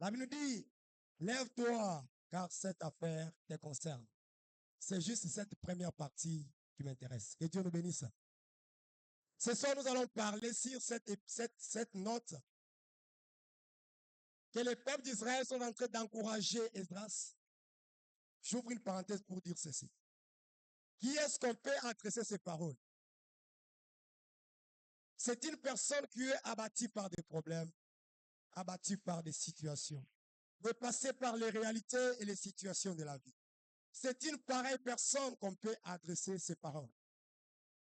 La Bible nous dit, lève-toi, car cette affaire te concerne. C'est juste cette première partie qui m'intéresse. Que Dieu nous bénisse. Ce soir, nous allons parler sur cette note que les peuples d'Israël sont en train d'encourager Esdras. J'ouvre une parenthèse pour dire ceci. Qui est-ce qu'on peut adresser ces paroles? C'est une personne qui est abattue par des problèmes, abattue par des situations, dépassée par les réalités et les situations de la vie. C'est une pareille personne qu'on peut adresser ces paroles.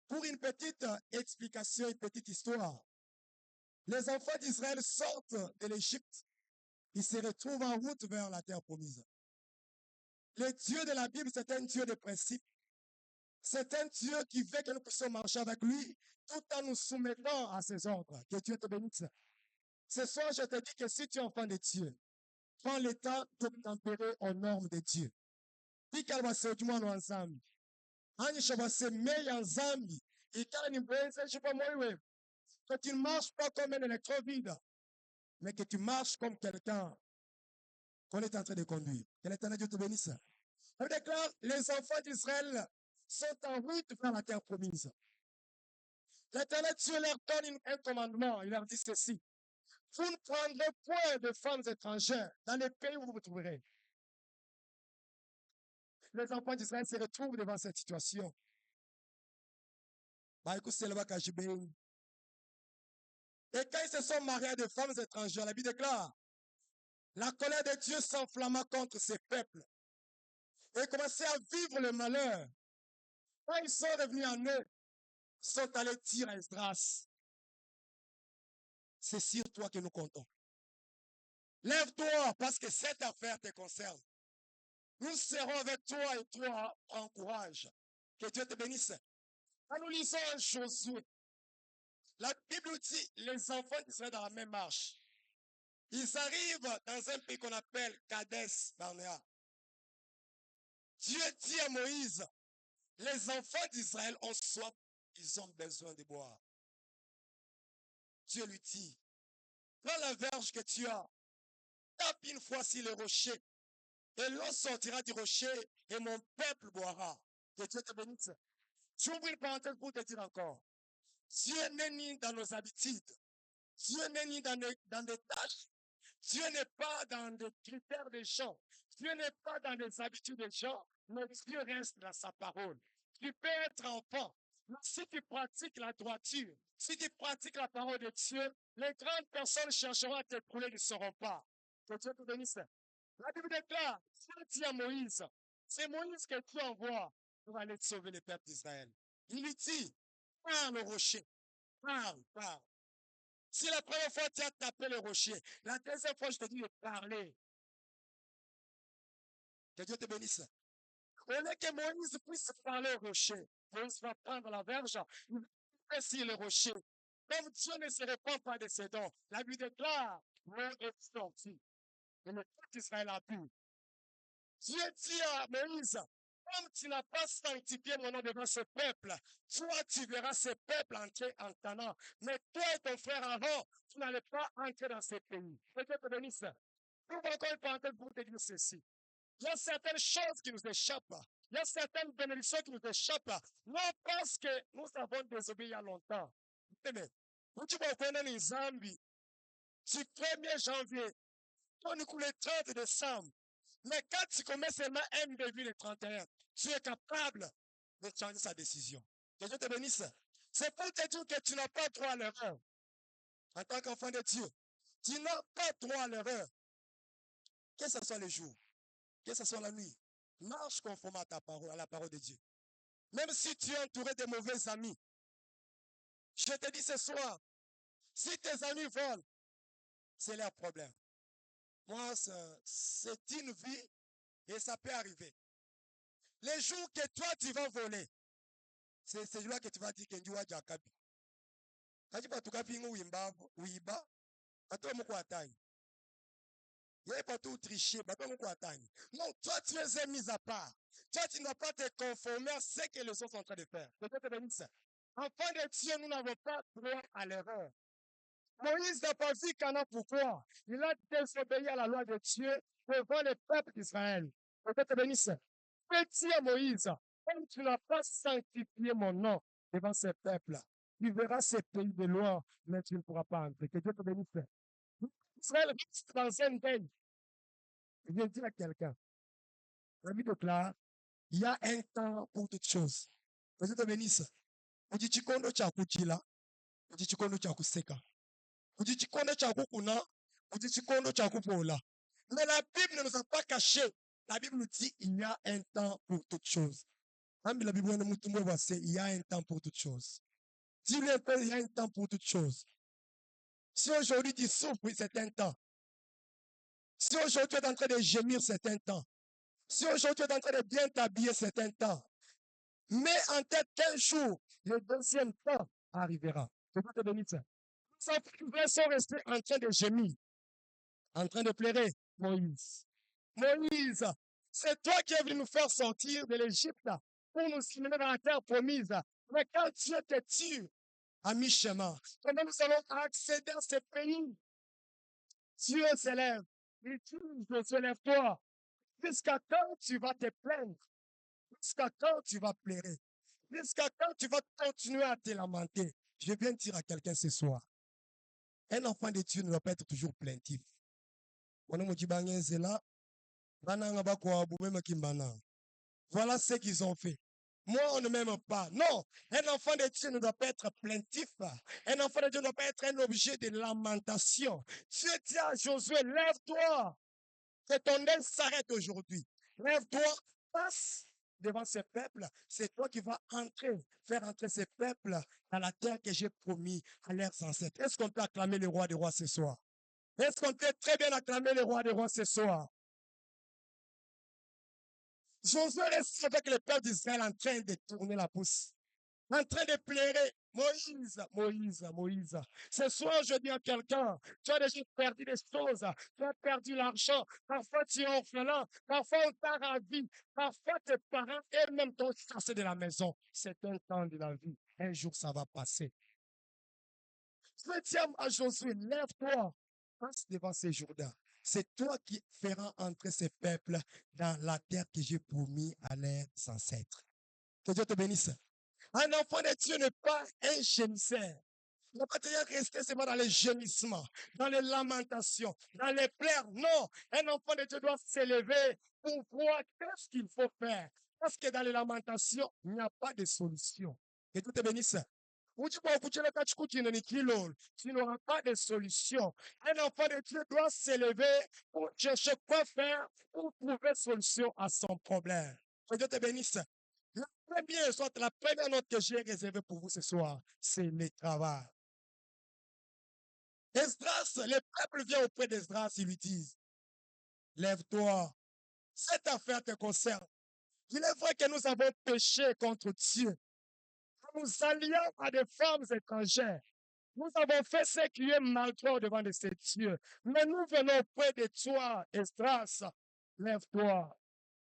Pour une petite explication, une petite histoire, les enfants d'Israël sortent de l'Égypte. Ils se retrouvent en route vers la terre promise. Le Dieu de la Bible, c'est un Dieu de principe. C'est un Dieu qui veut que nous puissions marcher avec lui tout en nous soumettant à ses ordres. Que Dieu te bénisse. Ce soir, je te dis que si tu es enfant de Dieu, prends le temps de tempérer aux normes de Dieu. Dis qu'elle va se dire en ensemble. Que tu ne marches pas comme un électrovide, mais que tu marches comme quelqu'un qu'on est en train de conduire. Que l'Éternel Dieu te bénisse. On déclare, les enfants d'Israël sont en route vers la terre promise. L'Éternel Dieu leur donne un commandement. Il leur dit ceci. Vous ne prendrez point de femmes étrangères dans les pays où vous vous trouverez. Les enfants d'Israël se retrouvent devant cette situation. Et quand ils se sont mariés à des femmes étrangères, la Bible déclare, la colère de Dieu s'enflamma contre ces peuples et commençaient à vivre le malheur. Quand ils sont revenus en eux, ils sont allés dire à Esdras, c'est sur toi que nous comptons. Lève-toi parce que cette affaire te concerne. Nous serons avec toi et toi, prends courage. Que Dieu te bénisse. Quand nous lisons en Josué, la Bible dit les enfants d'Israël dans la même marche. Ils arrivent dans un pays qu'on appelle Kadès Barnéa. Dieu dit à Moïse, les enfants d'Israël ont soif, ils ont besoin de boire. Dieu lui dit, prends la verge que tu as, tape une fois sur le rocher, et l'eau sortira du rocher, et mon peuple boira. Que Dieu te bénisse. Tu ouvres une parenthèse pour te dire encore, Dieu n'est ni dans nos habitudes, Dieu n'est ni dans des tâches, Dieu n'est pas dans des critères des gens, Dieu n'est pas dans les habitudes des gens, mais Dieu reste dans sa parole. Tu peux être enfant, mais si tu pratiques la droiture, si tu pratiques la parole de Dieu, les grandes personnes chercheront à t'éprouver, ils ne sauront pas. Que Dieu te bénisse. La Bible déclare, Dieu dit à Moïse, c'est Moïse que tu envoies pour aller sauver les peuples d'Israël. Il lui dit, parle au rocher, parle. Si la première fois tu as tapé le rocher, la deuxième fois je te dis de parler. Que Dieu te bénisse. Au lieu que Moïse puisse parler au rocher, Moïse va prendre la verge, il va sur le rocher. Comme Dieu ne se répand pas de ses dons, la Bible déclare, l'eau est sortie. Et le peuple d'Israël a bu. Dieu dit à Moïse, comme tu n'as pas sanctifié mon nom devant ce peuple, toi tu verras ce peuple entrer en tenant. Mais toi et ton frère Aaron, vous n'allez pas entrer dans ce pays. Que Dieu te bénisse. Ouvre encore une parenthèse pour te dire ceci. Il y a certaines choses qui nous échappent. Il y a certaines bénédictions qui nous échappent. Non parce que nous avons désobéi il y a longtemps. Mais, vous tu vas connaître les Zambie. Du 1er janvier, on nous le 30 décembre. Mais quand tu commets seulement un début le 31, tu es capable de changer sa décision. Que Dieu te bénisse. C'est pour te dire que tu n'as pas droit à l'erreur. En tant qu'enfant de Dieu, tu n'as pas droit à l'erreur. Que ce soit le jour, que ce soit la nuit, marche conforme à ta parole, à la parole de Dieu. Même si tu es entouré de mauvais amis, je te dis ce soir, si tes amis volent, c'est leur problème. Moi, c'est une vie et ça peut arriver. Les jours que toi, tu vas voler, c'est celui-là que tu vas dire que tu vas jakabi. Quand tu vas tout capi, ouiba, attends, mon quoi attendre. Il n'y a pas tout tricher, attends, mon quoi attendre. Non, toi, tu es un mis à part. Toi, tu ne dois pas te conformer à ce que les autres sont en train de faire. Peut-être que ça. Enfant de Dieu, nous n'avons pas droit à l'erreur. Moïse n'a pas vu Canaan. Pourquoi? Il a désobéi à la loi de Dieu devant le peuple d'Israël. Peut-être bénisse. Petit à Moïse, comme tu n'as pas sanctifié mon nom devant ces peuples, tu verras ces pays de loin, mais tu ne pourras pas entrer. Que Dieu te bénisse. Israël reste dans un deuil. Je viens dire à quelqu'un, la Bible déclare, il y a un temps pour toutes choses. Que Dieu te bénisse. Kuti chikondo cha kuchila, kuti chikondo cha kuseka. Kuti chikondo cha kukuna, kuti chikondo cha kupola. Mais la Bible ne nous a pas caché. La Bible nous dit il y a un temps pour toutes choses. La Bible nous dit il y a un temps pour toutes choses. Dis-lui un peu, il y a un temps pour toutes choses. Si aujourd'hui tu souffres, c'est un temps. Si aujourd'hui tu es en train de gémir, c'est un temps. Si aujourd'hui tu es en train de bien t'habiller, c'est un temps. Mais en tête qu'un jour, le deuxième temps arrivera. Je peux te bénir ça. Ils sont restés en train de gémir, en train de pleurer. Moïse. Moïse, c'est toi qui es venu nous faire sortir de l'Égypte pour nous signer dans la terre promise. Mais quand Dieu te tue à mi-chemin, comment nous allons accéder à ce pays? Dieu s'élève. Il dit, Josué, lève-toi. Jusqu'à quand tu vas te plaindre? Jusqu'à quand tu vas pleurer? Jusqu'à quand tu vas continuer à te lamenter? Je viens dire à quelqu'un ce soir. Un enfant de Dieu ne doit pas être toujours plaintif. Voilà ce qu'ils ont fait. Moi, on ne m'aime pas. Non, un enfant de Dieu ne doit pas être plaintif. Un enfant de Dieu ne doit pas être un objet de lamentation. Dieu dit à Josué, lève-toi. Que ton aile s'arrête aujourd'hui. Lève-toi, passe devant ce peuple. C'est toi qui vas faire entrer ces peuples dans la terre que j'ai promis à leurs ancêtres. Est-ce qu'on peut acclamer le roi des rois ce soir? Est-ce qu'on peut très bien acclamer le roi des rois ce soir? Josué reste avec le peuple d'Israël en train de tourner la pousse, en train de pleurer. Moïse, Moïse, Moïse. Ce soir, je dis à quelqu'un, tu as déjà perdu des choses, tu as perdu l'argent, parfois tu es orphelin, parfois on t'a ravi, parfois tes parents et même t'ont chassé de la maison. C'est un temps de la vie. Un jour, ça va passer. Je dis à Josué, lève-toi, passe devant ces Jourdains. C'est toi qui feras entrer ces peuples dans la terre que j'ai promis à leurs ancêtres. Que Dieu te bénisse. Un enfant de Dieu n'est pas un gémisseur. Il ne va pas rester seulement dans les gémissements, dans les lamentations, dans les pleurs. Non, un enfant de Dieu doit s'élever pour voir qu'est-ce qu'il faut faire. Parce que dans les lamentations, il n'y a pas de solution. Que Dieu te bénisse. Tu n'auras pas de solution. Un enfant de Dieu doit s'élever pour chercher quoi faire, pour trouver solution à son problème. Que Dieu te bénisse. La première note que j'ai réservée pour vous ce soir, c'est le travail. Esdras, le peuple vient auprès d'Esdras, ils lui disent, lève-toi, cette affaire te concerne. Il est vrai que nous avons péché contre Dieu. Nous allions à des femmes étrangères. Nous avons fait ce qui est malgré devant de ces dieux. Mais nous venons auprès de toi, Esdras. Lève-toi.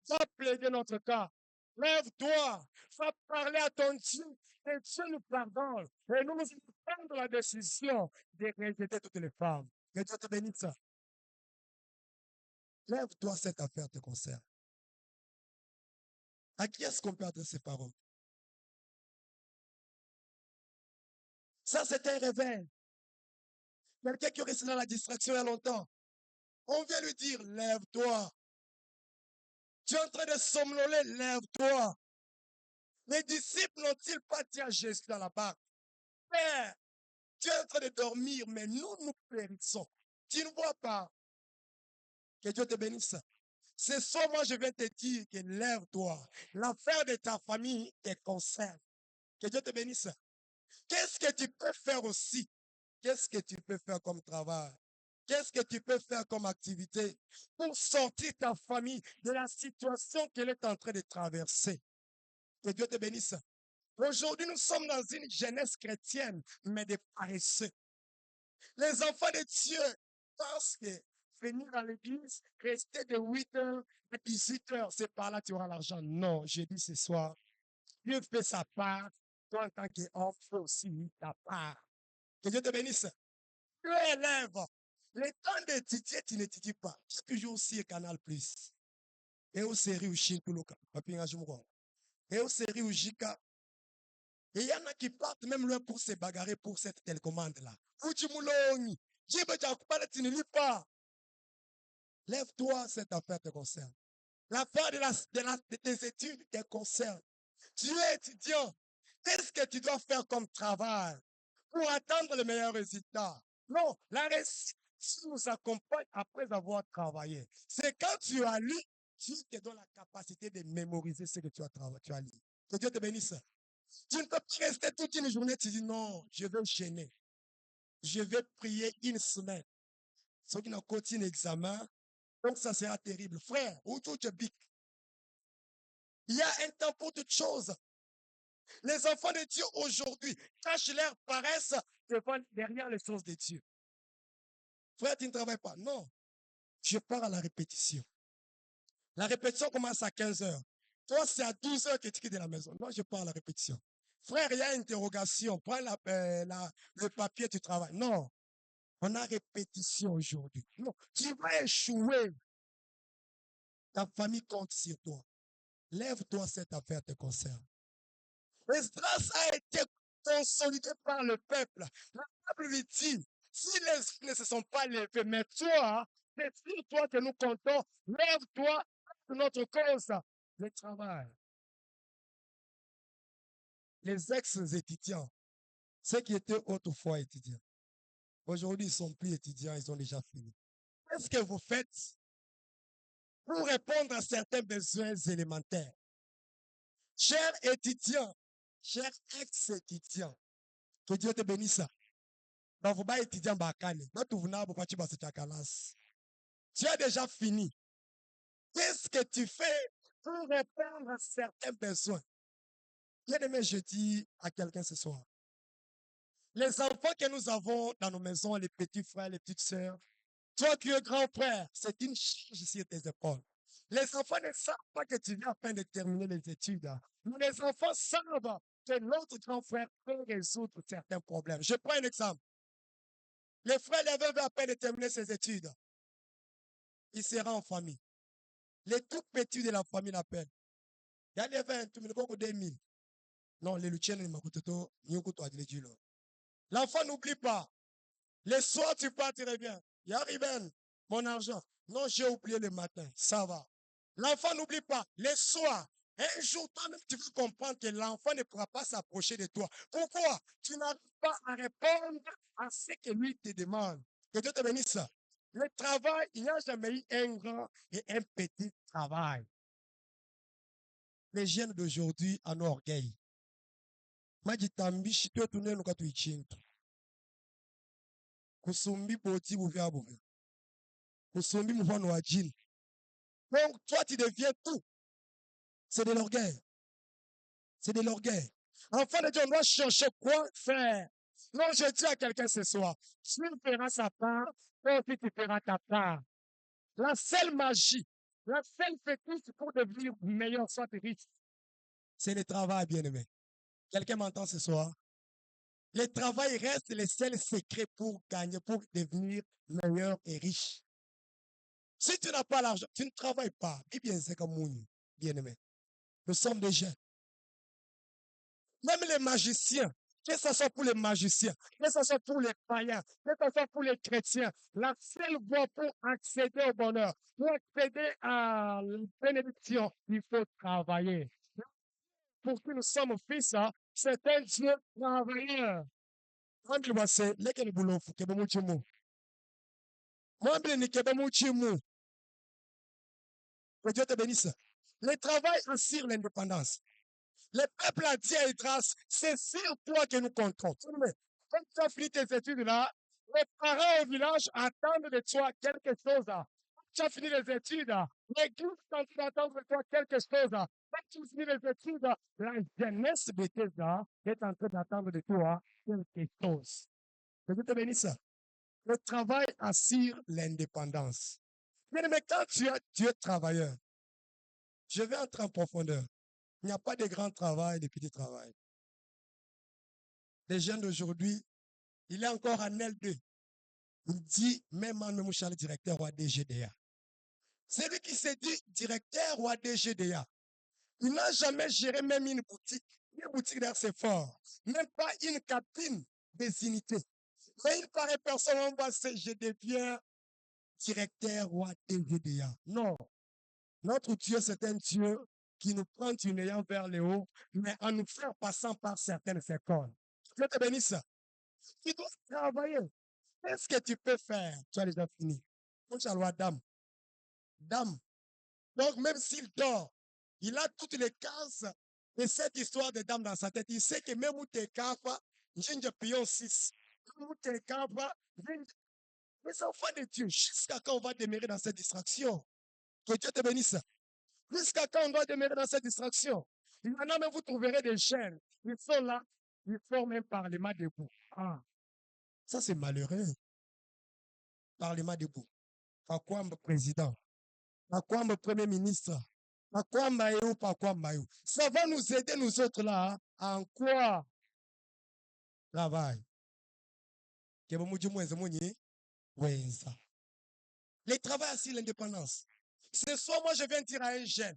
Va plaider notre cas. Lève-toi. Va parler à ton Dieu. Et Dieu nous pardonne. Et nous allons prendre la décision de rejeter toutes les femmes. Que Dieu te bénisse. Lève-toi, cette affaire te concerne. À qui est-ce qu'on peut adresser ces paroles? Ça, c'est un réveil. Quelqu'un qui est resté dans la distraction il y a longtemps. On vient lui dire, lève-toi. Tu es en train de somnoler, lève-toi. Les disciples n'ont-ils pas dit à Jésus dans la barque, Père, tu es en train de dormir, mais nous périssons. Tu ne vois pas. Que Dieu te bénisse. Ce soir, moi, je vais te dire que lève-toi. L'affaire de ta famille te concerne. Que Dieu te bénisse. Qu'est-ce que tu peux faire aussi? Qu'est-ce que tu peux faire comme travail? Qu'est-ce que tu peux faire comme activité pour sortir ta famille de la situation qu'elle est en train de traverser? Que Dieu te bénisse. Aujourd'hui, nous sommes dans une jeunesse chrétienne, mais des paresseux. Les enfants de Dieu pensent que venir à l'église, rester de 8h à 18h, c'est par là que tu auras l'argent. Non, j'ai dit ce soir, Dieu fait sa part. Toi, en tant qu'homme, fais aussi ta part. Que Dieu te bénisse. Tu es élève. Le temps d'étudier, tu n'étudies pas. Tu es toujours aussi Canal Plus. Et au série ou Chine pour le cas. Et au série ou Jika. Et il y en a qui partent même loin pour se bagarrer pour cette télécommande-là. Fujimulongi. Tu ne lis pas. Lève-toi, cette affaire te concerne. L'affaire de tes études te concerne. Tu es étudiant. Qu'est-ce que tu dois faire comme travail pour atteindre le meilleur résultat? Non, la réussite nous accompagne après avoir travaillé. C'est quand tu as lu, Dieu te donne la capacité de mémoriser ce que tu as lu. Que Dieu te bénisse. Tu ne peux pas rester toute une journée, tu dis non, je vais enchaîner. Je vais prier une semaine. Ceux qui n'ont continué l'examen, donc ça sera terrible. Frère, où tu biques? Il y a un temps pour toutes choses. Les enfants de Dieu aujourd'hui cachent leur paresse derrière les choses de Dieu. Frère, tu ne travailles pas. Non, je pars à la répétition. La répétition commence à 15 heures. Toi, c'est à 12 heures que tu quittes de la maison. Non, je pars à la répétition. Frère, il y a une interrogation. Prends le papier, tu travailles. Non, on a répétition aujourd'hui. Non, tu vas échouer. Ta famille compte sur toi. Lève-toi, cette affaire te concerne. L'esdras a été consolidé par le peuple. Le peuple lui dit, si les esprits ne se sont pas levés, mais toi, c'est sur toi que nous comptons, lève-toi pour notre cause. Le travail. Les ex-étudiants, ceux qui étaient autrefois étudiants, aujourd'hui, ils ne sont plus étudiants, ils ont déjà fini. Qu'est-ce que vous faites pour répondre à certains besoins élémentaires? Chers étudiants, chers ex-étudiants, que Dieu te bénisse. Donc, vous pas étudier en Bakane. Tu as déjà fini. Qu'est-ce que tu fais pour répondre à certains besoins? Bien aimé, je dis à quelqu'un ce soir. Les enfants que nous avons dans nos maisons, les petits frères, les petites sœurs, toi qui es grand frère, c'est une charge sur tes épaules. Les enfants ne savent pas que tu viens à peine de terminer les études. Mais les enfants savent que notre grand frère peut résoudre certains problèmes. Je prends un exemple. Le frère Lévin veut à peine de terminer ses études. Il sera en famille. Les tout petits de la famille l'appellent. Il y a des 20, tu me dis 2000. Non, les Luciens ne m'écoutent pas. L'enfant n'oublie pas. Le soir, tu pars, tu reviens. Il y a Riven, mon argent. Non, j'ai oublié le matin. Ça va. L'enfant n'oublie pas. Le soir, un jour, toi-même, tu vas comprendre que l'enfant ne pourra pas s'approcher de toi. Pourquoi? Tu n'arrives pas à répondre à ce que lui te demande. Que Dieu te bénisse. Le travail, il n'y a jamais eu un grand et un petit travail. Les jeunes d'aujourd'hui en ont orgueil. Majitambi, tu es tourné nous tu ichintu. Kusumbi poti buvia buvia. Kusumbi mufano wa jini. Donc, toi, tu deviens tout. C'est de l'orgueil. C'est de l'orgueil. Enfant de Dieu, on doit chercher quoi faire. Non, je dis à quelqu'un ce soir, tu feras sa part, toi aussi tu feras ta part. La seule magie, la seule fétiche pour devenir meilleur, soit riche, c'est le travail, bien-aimé. Quelqu'un m'entend ce soir? Le travail reste le seul secret pour gagner, pour devenir meilleur et riche. Si tu n'as pas l'argent, tu ne travailles pas. Eh bien, c'est comme nous, bien-aimé. Nous sommes des jeunes. Même les magiciens, que ce soit pour les magiciens, que ce soit pour les païens, que ce soit pour les chrétiens, la seule voie pour accéder au bonheur, pour accéder à la bénédiction, il faut travailler. Pour que nous sommes fils, c'est un Dieu travailleur. Que Dieu te bénisse. Le travail assure l'indépendance. Le peuple a dit à Idras, c'est sur toi que nous comptons. Quand tu as fini tes études là, les parents au village attendent de toi quelque chose. Quand tu as fini les études, l'église est en train d'attendre de toi quelque chose. Quand tu as fini les études, la jeunesse Bethesda est en train d'attendre de toi quelque chose. Que Dieu te bénisse. Le travail assure l'indépendance. Mais quand tu es travailleur, je vais entrer en profondeur. Il n'y a pas de grand travail, de petit travail. Les jeunes d'aujourd'hui, il est encore en L2. Il dit, même en me le directeur ou DGDA. C'est lui qui s'est dit directeur ou DGDA. Il n'a jamais géré même une boutique. Une boutique d'ailleurs, c'est fort. Même pas une cabine des unités. Mais il paraît personne, on va se, je deviens directeur ou DGDA. Non. Notre Dieu, c'est un Dieu qui nous prend du néant vers le haut, mais en nous faire passant par certaines écoles. Dieu te bénisse. Tu dois travailler. Qu'est-ce que tu peux faire? Tu as déjà fini. Moi, j'ai la loi d'âme. Dame. Donc, même s'il dort, il a toutes les cases de cette histoire de dame dans sa tête. Il sait que même où tu es capable, j'ai pion 6. Même où tu es capable, les enfants de Dieu, jusqu'à quand on va demeurer dans cette distraction? Que Dieu te bénisse. Jusqu'à quand on doit demeurer dans cette distraction? Il y en a même, vous trouverez des chaînes. Ils sont là, ils forment un parlement debout. Ah, ça c'est malheureux. Parlement debout. Pakwamba président. Pakwamba premier ministre. Pakwamba ou Pakwamba. Ça va nous aider, nous autres là, hein, en quoi? Travail. Les travail sur l'indépendance. Ce soir, moi, je viens dire à un jeune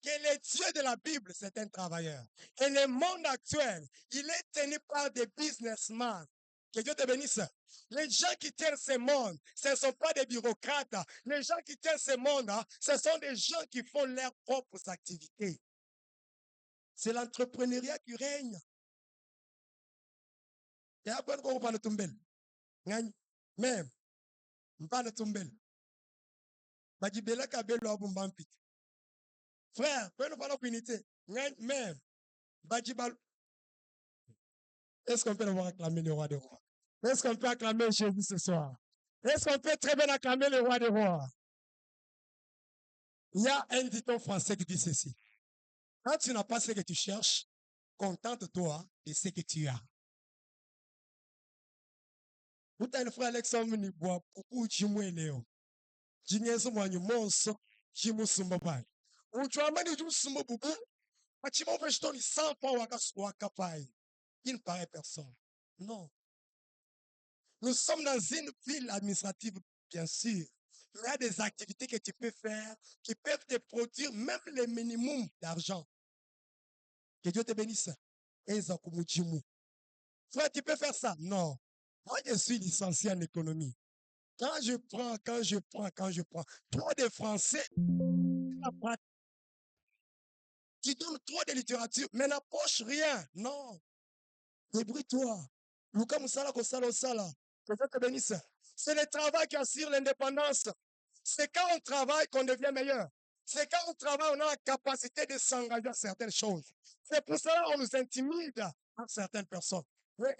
que le Dieu de la Bible, c'est un travailleur. Et le monde actuel, il est tenu par des businessmen. Que Dieu te bénisse. Les gens qui tiennent ce monde, ce ne sont pas des bureaucrates. Les gens qui tiennent ce monde, ce sont des gens qui font leurs propres activités. C'est l'entrepreneuriat qui règne. Et après, on va le tomber. Même, on va le tomber. Frère, peut nous parler d'unité. Même, est-ce qu'on peut avoir acclamé le roi des rois? Est-ce qu'on peut acclamer Jésus ce soir? Est-ce qu'on peut très bien acclamer le roi des rois? Il y a un dicton français qui dit ceci. Quand tu n'as pas ce que tu cherches, contente-toi de ce que tu as. Vous avez le frère Alexandre Nibois, pour Jimoué Léo. Jinyezo mwanyu monso, Jimu Sumbabai. Ujuamani Jimu Sumbabubu, Achimo Vestoni 100 fois Wakapai. Il ne paraît personne. Non. Nous sommes dans une ville administrative, bien sûr. Il y a des activités que tu peux faire qui peuvent te produire même le minimum d'argent. Que Dieu te bénisse. Frère, tu peux faire ça? Non. Moi, je suis licencié en économie. Quand je prends, trop de français, tu donnes trop de littérature, mais n'approche rien. Non. Débrouille-toi. Luka Musala, Kosala, Osala. Que Dieu te bénisse. C'est le travail qui assure l'indépendance. C'est quand on travaille qu'on devient meilleur. C'est quand on travaille, on a la capacité de s'engager à certaines choses. C'est pour cela qu'on nous intimide à certaines personnes. Mais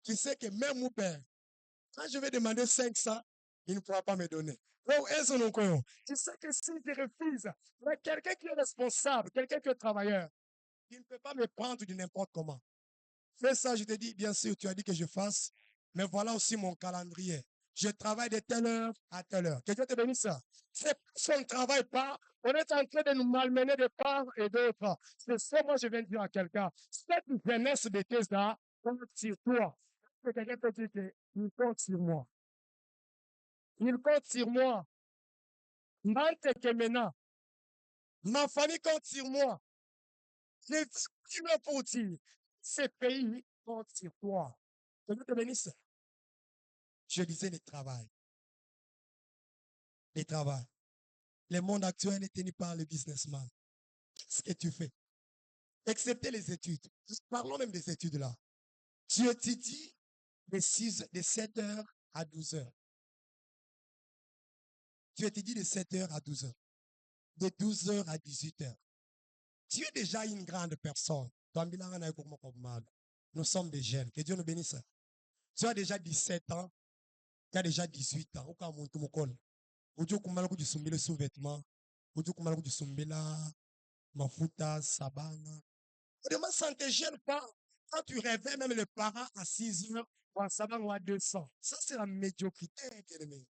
qui sait que même mon père, quand je vais demander 500, il ne pourra pas me donner. Tu sais que si je refuse, mais quelqu'un qui est responsable, quelqu'un qui est travailleur, il ne peut pas me prendre de n'importe comment. Fais ça, je te dis, bien sûr, tu as dit que je fasse, mais voilà aussi mon calendrier. Je travaille de telle heure à telle heure. Que Dieu te bénisse. C'est parce qu'on ne travaille pas, on est en train de nous malmener de part et d'autre. C'est ça, moi, je viens de dire à quelqu'un. Cette jeunesse de tes-là compte sur toi. Quelqu'un peut dire qu'il compte sur moi. Il compte sur moi. Mante que maintenant. Ma famille compte sur moi. Je suis pour dire, ce pays compte sur toi. Que Dieu te bénisse. Je disais le travail. Le travail. Le monde actuel est tenu par les businessmen. Qu'est-ce que tu fais? Excepté les études. Parlons même des études là. Tu étudies de 7 heures à 12 heures. Tu étudies de 7 heures à 12 heures. De 12 heures à 18 heures. Tu es déjà une grande personne. Nous sommes des jeunes. Que Dieu nous bénisse. Tu as déjà 17 ans. Tu as déjà 18 ans. Ojo kumala kujisumbila sous-vêtements. Ojo kumala kujisumbila mafuta, sabana. Ne me sentez jeune pas. Quand tu réveilles même les parents à 6 heures, en sabana à 200. Ça, c'est la médiocrité, bien-aimé.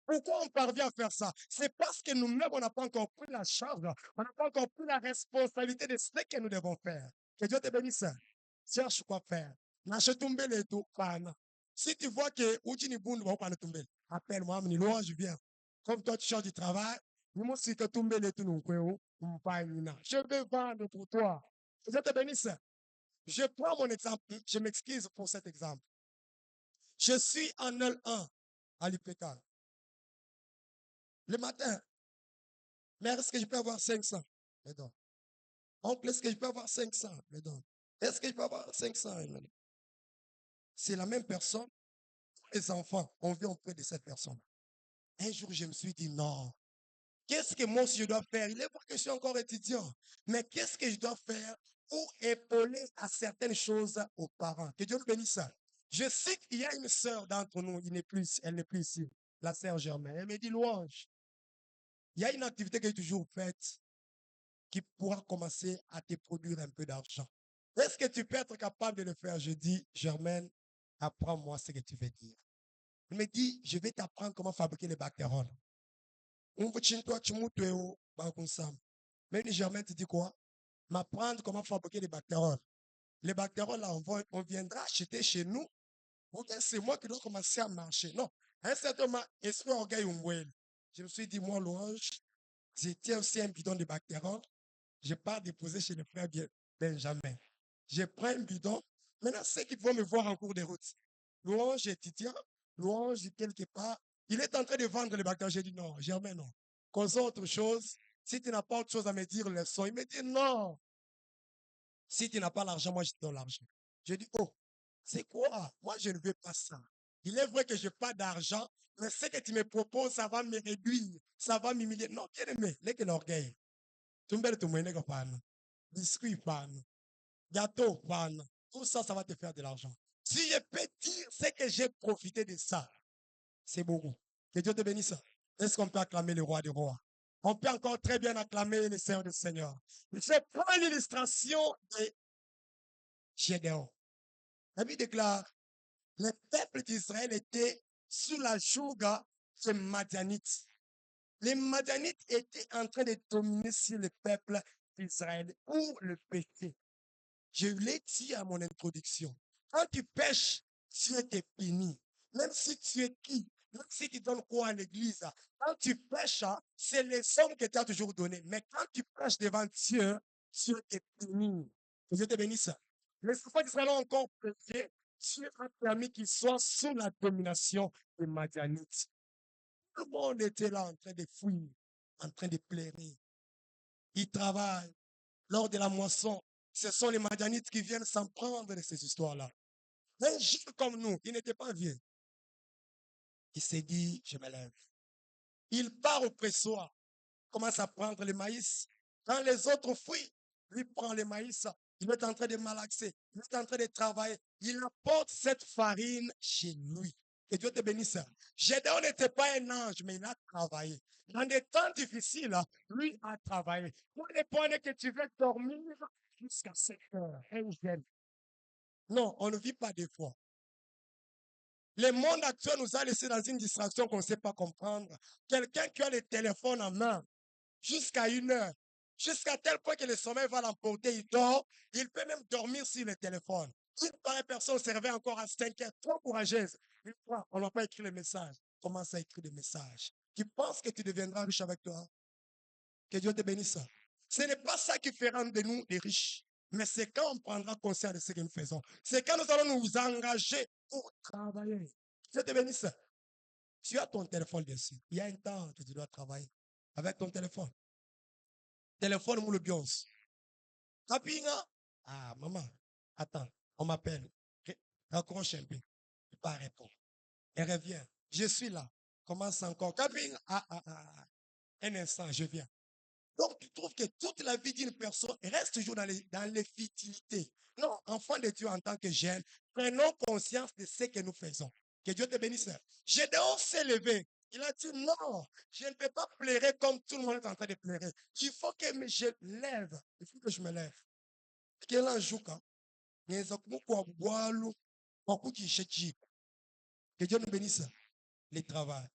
Pourquoi on parvient à faire ça? C'est parce que nous-mêmes, on n'a pas encore pris la charge, on n'a pas encore pris la responsabilité de ce que nous devons faire. Que Dieu te bénisse. Cherche quoi faire. N'achète les tout, pana. Si tu vois que Oudjini Bound va pas tomber, appelle-moi, je viens. Comme toi, tu changes du travail, moi, si tu tombes les tout, je vais vendre pour toi. Je te bénisse. Je prends mon exemple. Je m'excuse pour cet exemple. Je suis en L1 à l'IPK. Le matin, mère, est-ce que je peux avoir 500? Mais donc. Oncle, est-ce que je peux avoir 500? Mais donc. Est-ce que je peux avoir 500? C'est la même personne. Les enfants, on vit auprès de cette personne. Un jour, je me suis dit, non. Qu'est-ce que moi, je dois faire? Il est vrai que je suis encore étudiant. Mais qu'est-ce que je dois faire pour épauler à certaines choses aux parents? Que Dieu nous bénisse. Je sais qu'il y a une sœur d'entre nous, elle n'est plus ici, la sœur Germaine. Elle me dit, Louange, il y a une activité que j'ai toujours faite qui pourra commencer à te produire un peu d'argent. Est-ce que tu peux être capable de le faire? Je dis, Germaine, apprends-moi ce que tu veux dire. Il me dit, je vais t'apprendre comment fabriquer les bactéroles. Même Germaine te dit quoi? M'apprendre comment fabriquer les bactéroles. Les bactéroles, là, on viendra acheter chez nous. C'est moi qui dois commencer à marcher. Non. À un certain moment, esprit orgueil je me suis dit, moi, Louange, je tiens aussi un bidon de bactéroles. Je pars déposer chez le frère Benjamin. Je prends un bidon. Maintenant, ceux qui vont me voir en cours de route. Louange étudiant, Louange quelque part. Il est en train de vendre les bactéries. J'ai dit non, Germain, non. Causons autre chose. Si tu n'as pas autre chose à me dire, leçon. Il me dit non. Si tu n'as pas l'argent, moi, je te donne l'argent. Je dis, oh, c'est quoi? Moi, je ne veux pas ça. Il est vrai que je n'ai pas d'argent, mais ce que tu me proposes, ça va me réduire, ça va m'humilier. Non, bien aimé, n'est que l'orgueil. Tu me tu me pas. Biscuit, pan. Gâteau, pan. Tout ça, ça va te faire de l'argent. Si je peux dire, c'est que j'ai profité de ça. C'est beaucoup. Que Dieu te bénisse. Est-ce qu'on peut acclamer le roi des rois? On peut encore très bien acclamer le Seigneur des Seigneurs. Je prends l'illustration de Gédéon. La Bible déclare, le peuple d'Israël était sous la joug des Madianites. Les Madianites étaient en train de dominer sur le peuple d'Israël pour le péché. Je l'ai dit à mon introduction. Quand tu pêches, tu es puni. Même si tu es qui, même si tu donnes quoi à l'église, quand tu pêches, c'est les sommes que tu as toujours données. Mais quand tu pêches devant Dieu, tu es puni. Que Dieu te bénisse. Les enfants d'Israël ont encore péché. Dieu a permis qu'ils soient sous la domination des Madianites. Tout le monde était là en train de fuir, en train de pleurer. Ils travaillent. Lors de la moisson, ce sont les Madianites qui viennent s'en prendre de ces histoires-là. Un jeune comme nous, il n'était pas vieux. Il s'est dit, je me lève. Il part au pressoir, commence à prendre le maïs. Quand les autres fuient, lui prend le maïs. Il est en train de malaxer. Il est en train de travailler. Il apporte cette farine chez lui. Que Dieu te bénisse. Gédéon n'était pas un ange, mais il a travaillé. Dans des temps difficiles, lui a travaillé. Pour les points que tu veux dormir jusqu'à 7 heures, un jeune. Non, on ne vit pas des fois. Le monde actuel nous a laissé dans une distraction qu'on ne sait pas comprendre. Quelqu'un qui a le téléphone en main jusqu'à 1 heure, jusqu'à tel point que le sommeil va l'emporter, il dort, il peut même dormir sur le téléphone. Une pareille personne se réveille encore à 5 heures, trop courageuse. Une fois, on n'a pas écrit le message. Commence à écrire des messages. Tu penses que tu deviendras riche avec toi? Que Dieu te bénisse. Ce n'est pas ça qui fera de nous des riches. Mais c'est quand on prendra conscience de ce que nous faisons. C'est quand nous allons nous engager pour travailler. Dieu te bénisse. Tu as ton téléphone dessus. Il y a un temps que tu dois travailler avec ton téléphone. Téléphone ou le bionce. Rapidement. Ah, maman, attends, on m'appelle. Raccroche un peu. Il pas répondre. Elle revient. Je suis là. Commence encore. Capine. Un instant, je viens. Donc, tu trouves que toute la vie d'une personne reste toujours dans l'effitilité. Non, enfant de Dieu en tant que jeune, prenons conscience de ce que nous faisons. Que Dieu te bénisse. Gédéon s'est levé. Il a dit non, je ne peux pas pleurer comme tout le monde est en train de pleurer. Il faut que je lève. Il faut que je me lève. Que Dieu nous bénisse. Les travail.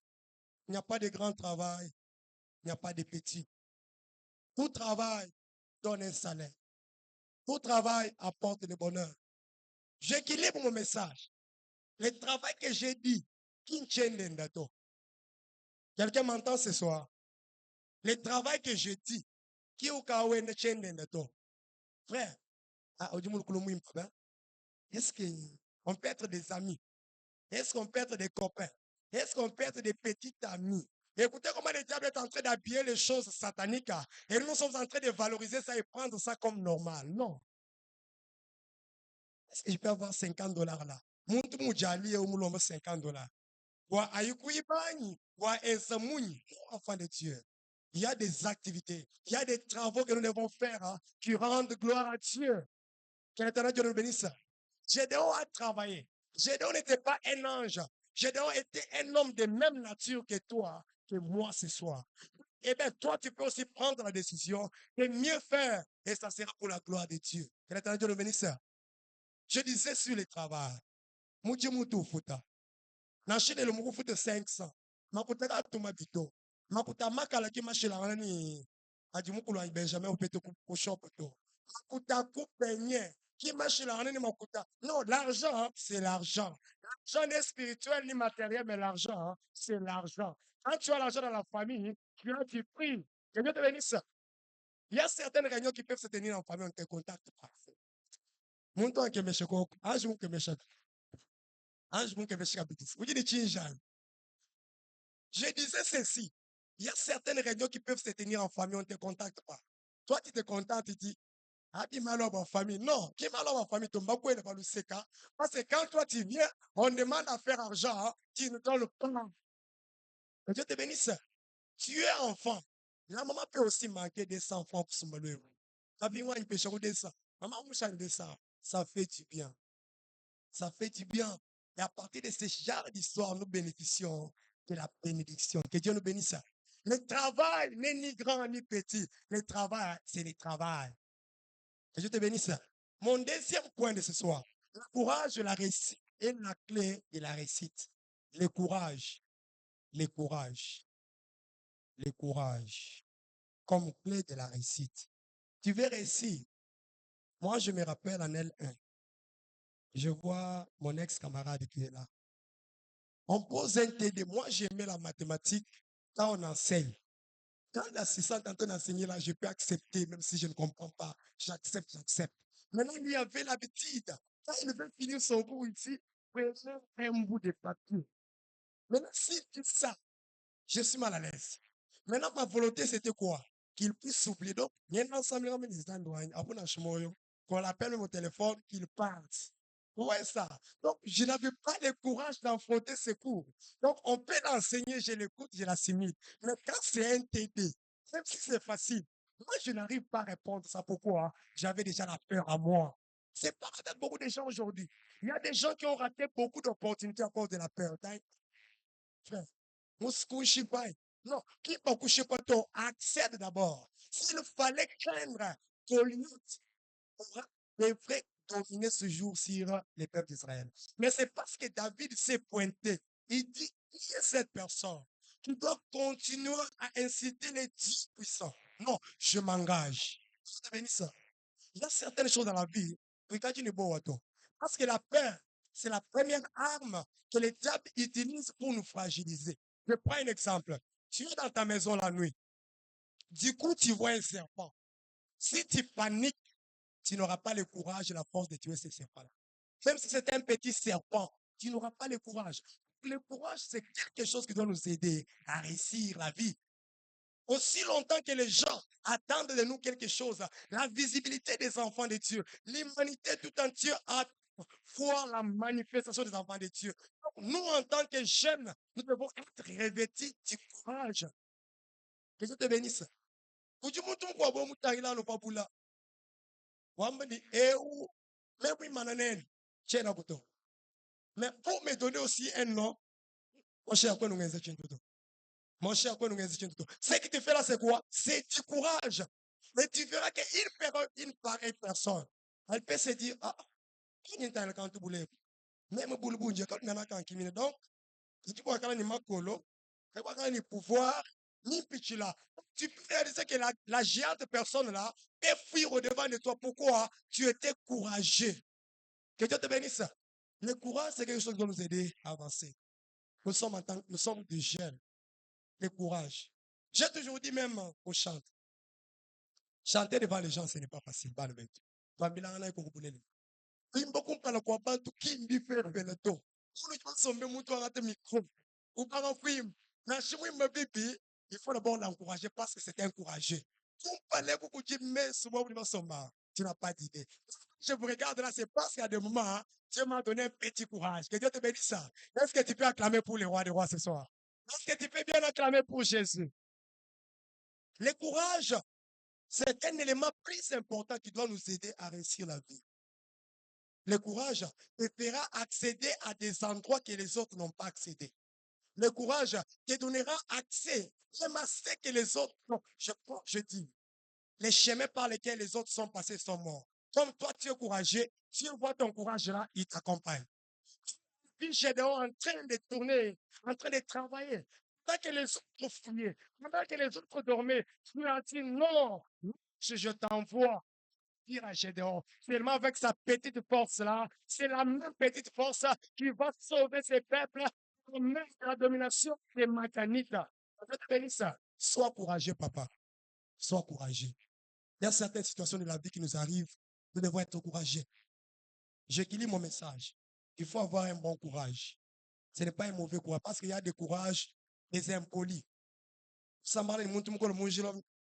Il n'y a pas de grand travail. Il n'y a pas de petit. Tout travail donne un salaire. Tout travail apporte le bonheur. J'équilibre mon message. Le travail que j'ai dit, qui tient d'endato. Quelqu'un m'entend ce soir? Le travail que je dis, qui ou kawe ne tient d'endato. Frère, est-ce qu'on peut être des amis? Est-ce qu'on peut être des copains? Est-ce qu'on peut être des petits amis? Écoutez comment le diable est en train d'habiller les choses sataniques. Et nous sommes en train de valoriser ça et prendre ça comme normal. Non. Est-ce que je peux avoir $50 là? Muntu mujali ou mulombe $50. Wa ayikuibani, wa esamuni, enfant de Dieu. Il y a des activités, il y a des travaux que nous devons faire qui rendent gloire à Dieu. Que l'éternel Dieu nous bénisse. Gédéon a travaillé. Gédéon n'était pas un ange. Gédéon était un homme de même nature que toi, que moi ce soir. Eh bien, toi, tu peux aussi prendre la décision de mieux faire. Et ça sera pour la gloire de Dieu. Que l'éternel Dieu nous bénisse. Je disais sur le travail. Muji mutu futa. Nashine le muku futa 500. Makuta ka tuma bito. Makuta makala ki mashila ngani. Adi muku lo Benjamin opete ku shop to. Makuta ku penye. Qui mashila ngani makuta. Non, l'argent, c'est l'argent. L'argent n'est spirituel ni matériel, mais l'argent, c'est l'argent. Quand tu as l'argent dans la famille, tu as du prix. Que Dieu te bénisse. Il y a certaines réunions qui peuvent se tenir en famille, on te contacte pas. Mon temps que je suis un jour que je suis je disais ceci. Il y a certaines réunions qui peuvent se tenir en famille, on ne te contacte pas. Toi, tu te contactes, tu dis, ah, qui malheur en famille. Non, qui malheur en famille, tu m'as pas le séca. Parce que quand toi, tu viens, on demande à faire argent, tu nous donnes le plan. Que Dieu te bénisse. Tu es enfant. La maman peut aussi manquer des enfants pour se malheur. La vie, moi, il peut changer des ça. Maman, on change de ça. Ça fait du bien. Ça fait du bien. Et à partir de ce genre d'histoire, nous bénéficions de la bénédiction. Que Dieu nous bénisse. Le travail n'est ni grand ni petit. Le travail, c'est le travail. Que Dieu te bénisse. Mon deuxième point de ce soir, le courage de la réussite est la clé de la réussite. Le courage, le courage, le courage comme clé de la réussite. Tu veux réussir. Moi, je me rappelle en L1. Je vois mon ex-camarade qui est là. On pose un TD. Moi, j'aimais la mathématique quand on enseigne. Quand l'assistant est en train d'enseigner là, je peux accepter, même si je ne comprends pas. J'accepte, j'accepte. Maintenant, il y avait l'habitude. Quand il veut finir son cours ici, prenez un bout de papier. Maintenant, s'il dit ça, je suis mal à l'aise. Maintenant, ma volonté, c'était quoi? Qu'il puisse s'oublier. Donc, il y a un ensemble de gens qu'on l'appelle au téléphone, qu'il parte. Ouais, ça. Donc, je n'avais pas le courage d'affronter ce cours. Donc, on peut l'enseigner, je l'écoute, je l'assimile. Mais quand c'est un TD, même si c'est facile, moi, je n'arrive pas à répondre ça. Pourquoi? J'avais déjà la peur à moi. C'est pas peut-être beaucoup de gens aujourd'hui. Il y a des gens qui ont raté beaucoup d'opportunités à cause de la peur. Frère, non, qui va coucher pas ton accède d'abord. S'il fallait craindre Goliath, devrait dominer ce jour sur les peuples d'Israël. Mais c'est parce que David s'est pointé. Il dit, qui est cette personne qui doit continuer à inciter les 10 puissants? Non, je m'engage. Il y a certaines choses dans la vie, parce que la peur, c'est la première arme que le diable utilise pour nous fragiliser. Je prends un exemple. Tu es dans ta maison la nuit. Du coup, tu vois un serpent. Si tu paniques, tu n'auras pas le courage et la force de tuer ce serpent-là. Même si c'est un petit serpent, tu n'auras pas le courage. Le courage, c'est quelque chose qui doit nous aider à réussir la vie. Aussi longtemps que les gens attendent de nous quelque chose, la visibilité des enfants de Dieu, l'humanité tout entière a voir la manifestation des enfants de Dieu. Nous, en tant que jeunes, nous devons être revêtus du courage. Que Dieu te bénisse. Mais pour me donner aussi un nom, mon cher, ce qui te fait là, c'est quoi? C'est du courage. Mais tu verras qu'une pareille personne, elle peut se dire, ah, même donc, tu vois quand il colo, ni pouvoir, ni pichila. Tu peux réaliser que la géante personne là peut fuir au devant de toi. Pourquoi? Tu étais courageux. Que Dieu te bénisse. Le courage, c'est quelque chose qui doit nous aider à avancer. Nous sommes des jeunes. Le courage. J'ai toujours dit même au chant. Chanter devant les gens, ce n'est pas facile. Wimbo kumpala kwa bantu kimbi fefele to. Unu chonsombe mutu arate micro. Upara kwim. Na shimwimba bibi, il faut d'abord l'encourager parce que c'est encouragé. Kumpale kukujime suba wima somba. Tu n'as pas d'idée. Je vous regarde là, c'est parce qu'à des moments, hein, Dieu m'a donné un petit courage. Que Dieu te bénisse ça. Est-ce que tu peux acclamer pour les rois des rois ce soir? Est-ce que tu peux bien acclamer pour Jésus? Le courage, c'est un élément plus important qui doit nous aider à réussir la vie. Le courage te fera accéder à des endroits que les autres n'ont pas accédé. Le courage te donnera accès même à ce que les autres n'ont. Je dis, les chemins par lesquels les autres sont passés sont morts. Comme toi, tu es courageux, tu vois ton courage là, il t'accompagne. Puis Gédéon en train de tourner, en train de travailler. Pendant que les autres fouillaient, pendant que les autres dormaient, tu as dit non, je t'envoie dire à Gédéon, seulement avec sa petite force-là, c'est la même petite force qui va sauver ses peuples de la domination des Macanites. Je te bénis ça. Sois courageux, papa. Sois courageux. Il y a certaines situations de la vie qui nous arrivent. Nous devons être courageux. J'équilibre mon message. Il faut avoir un bon courage. Ce n'est pas un mauvais courage parce qu'il y a des courages, des impolis. Ça m'a dit,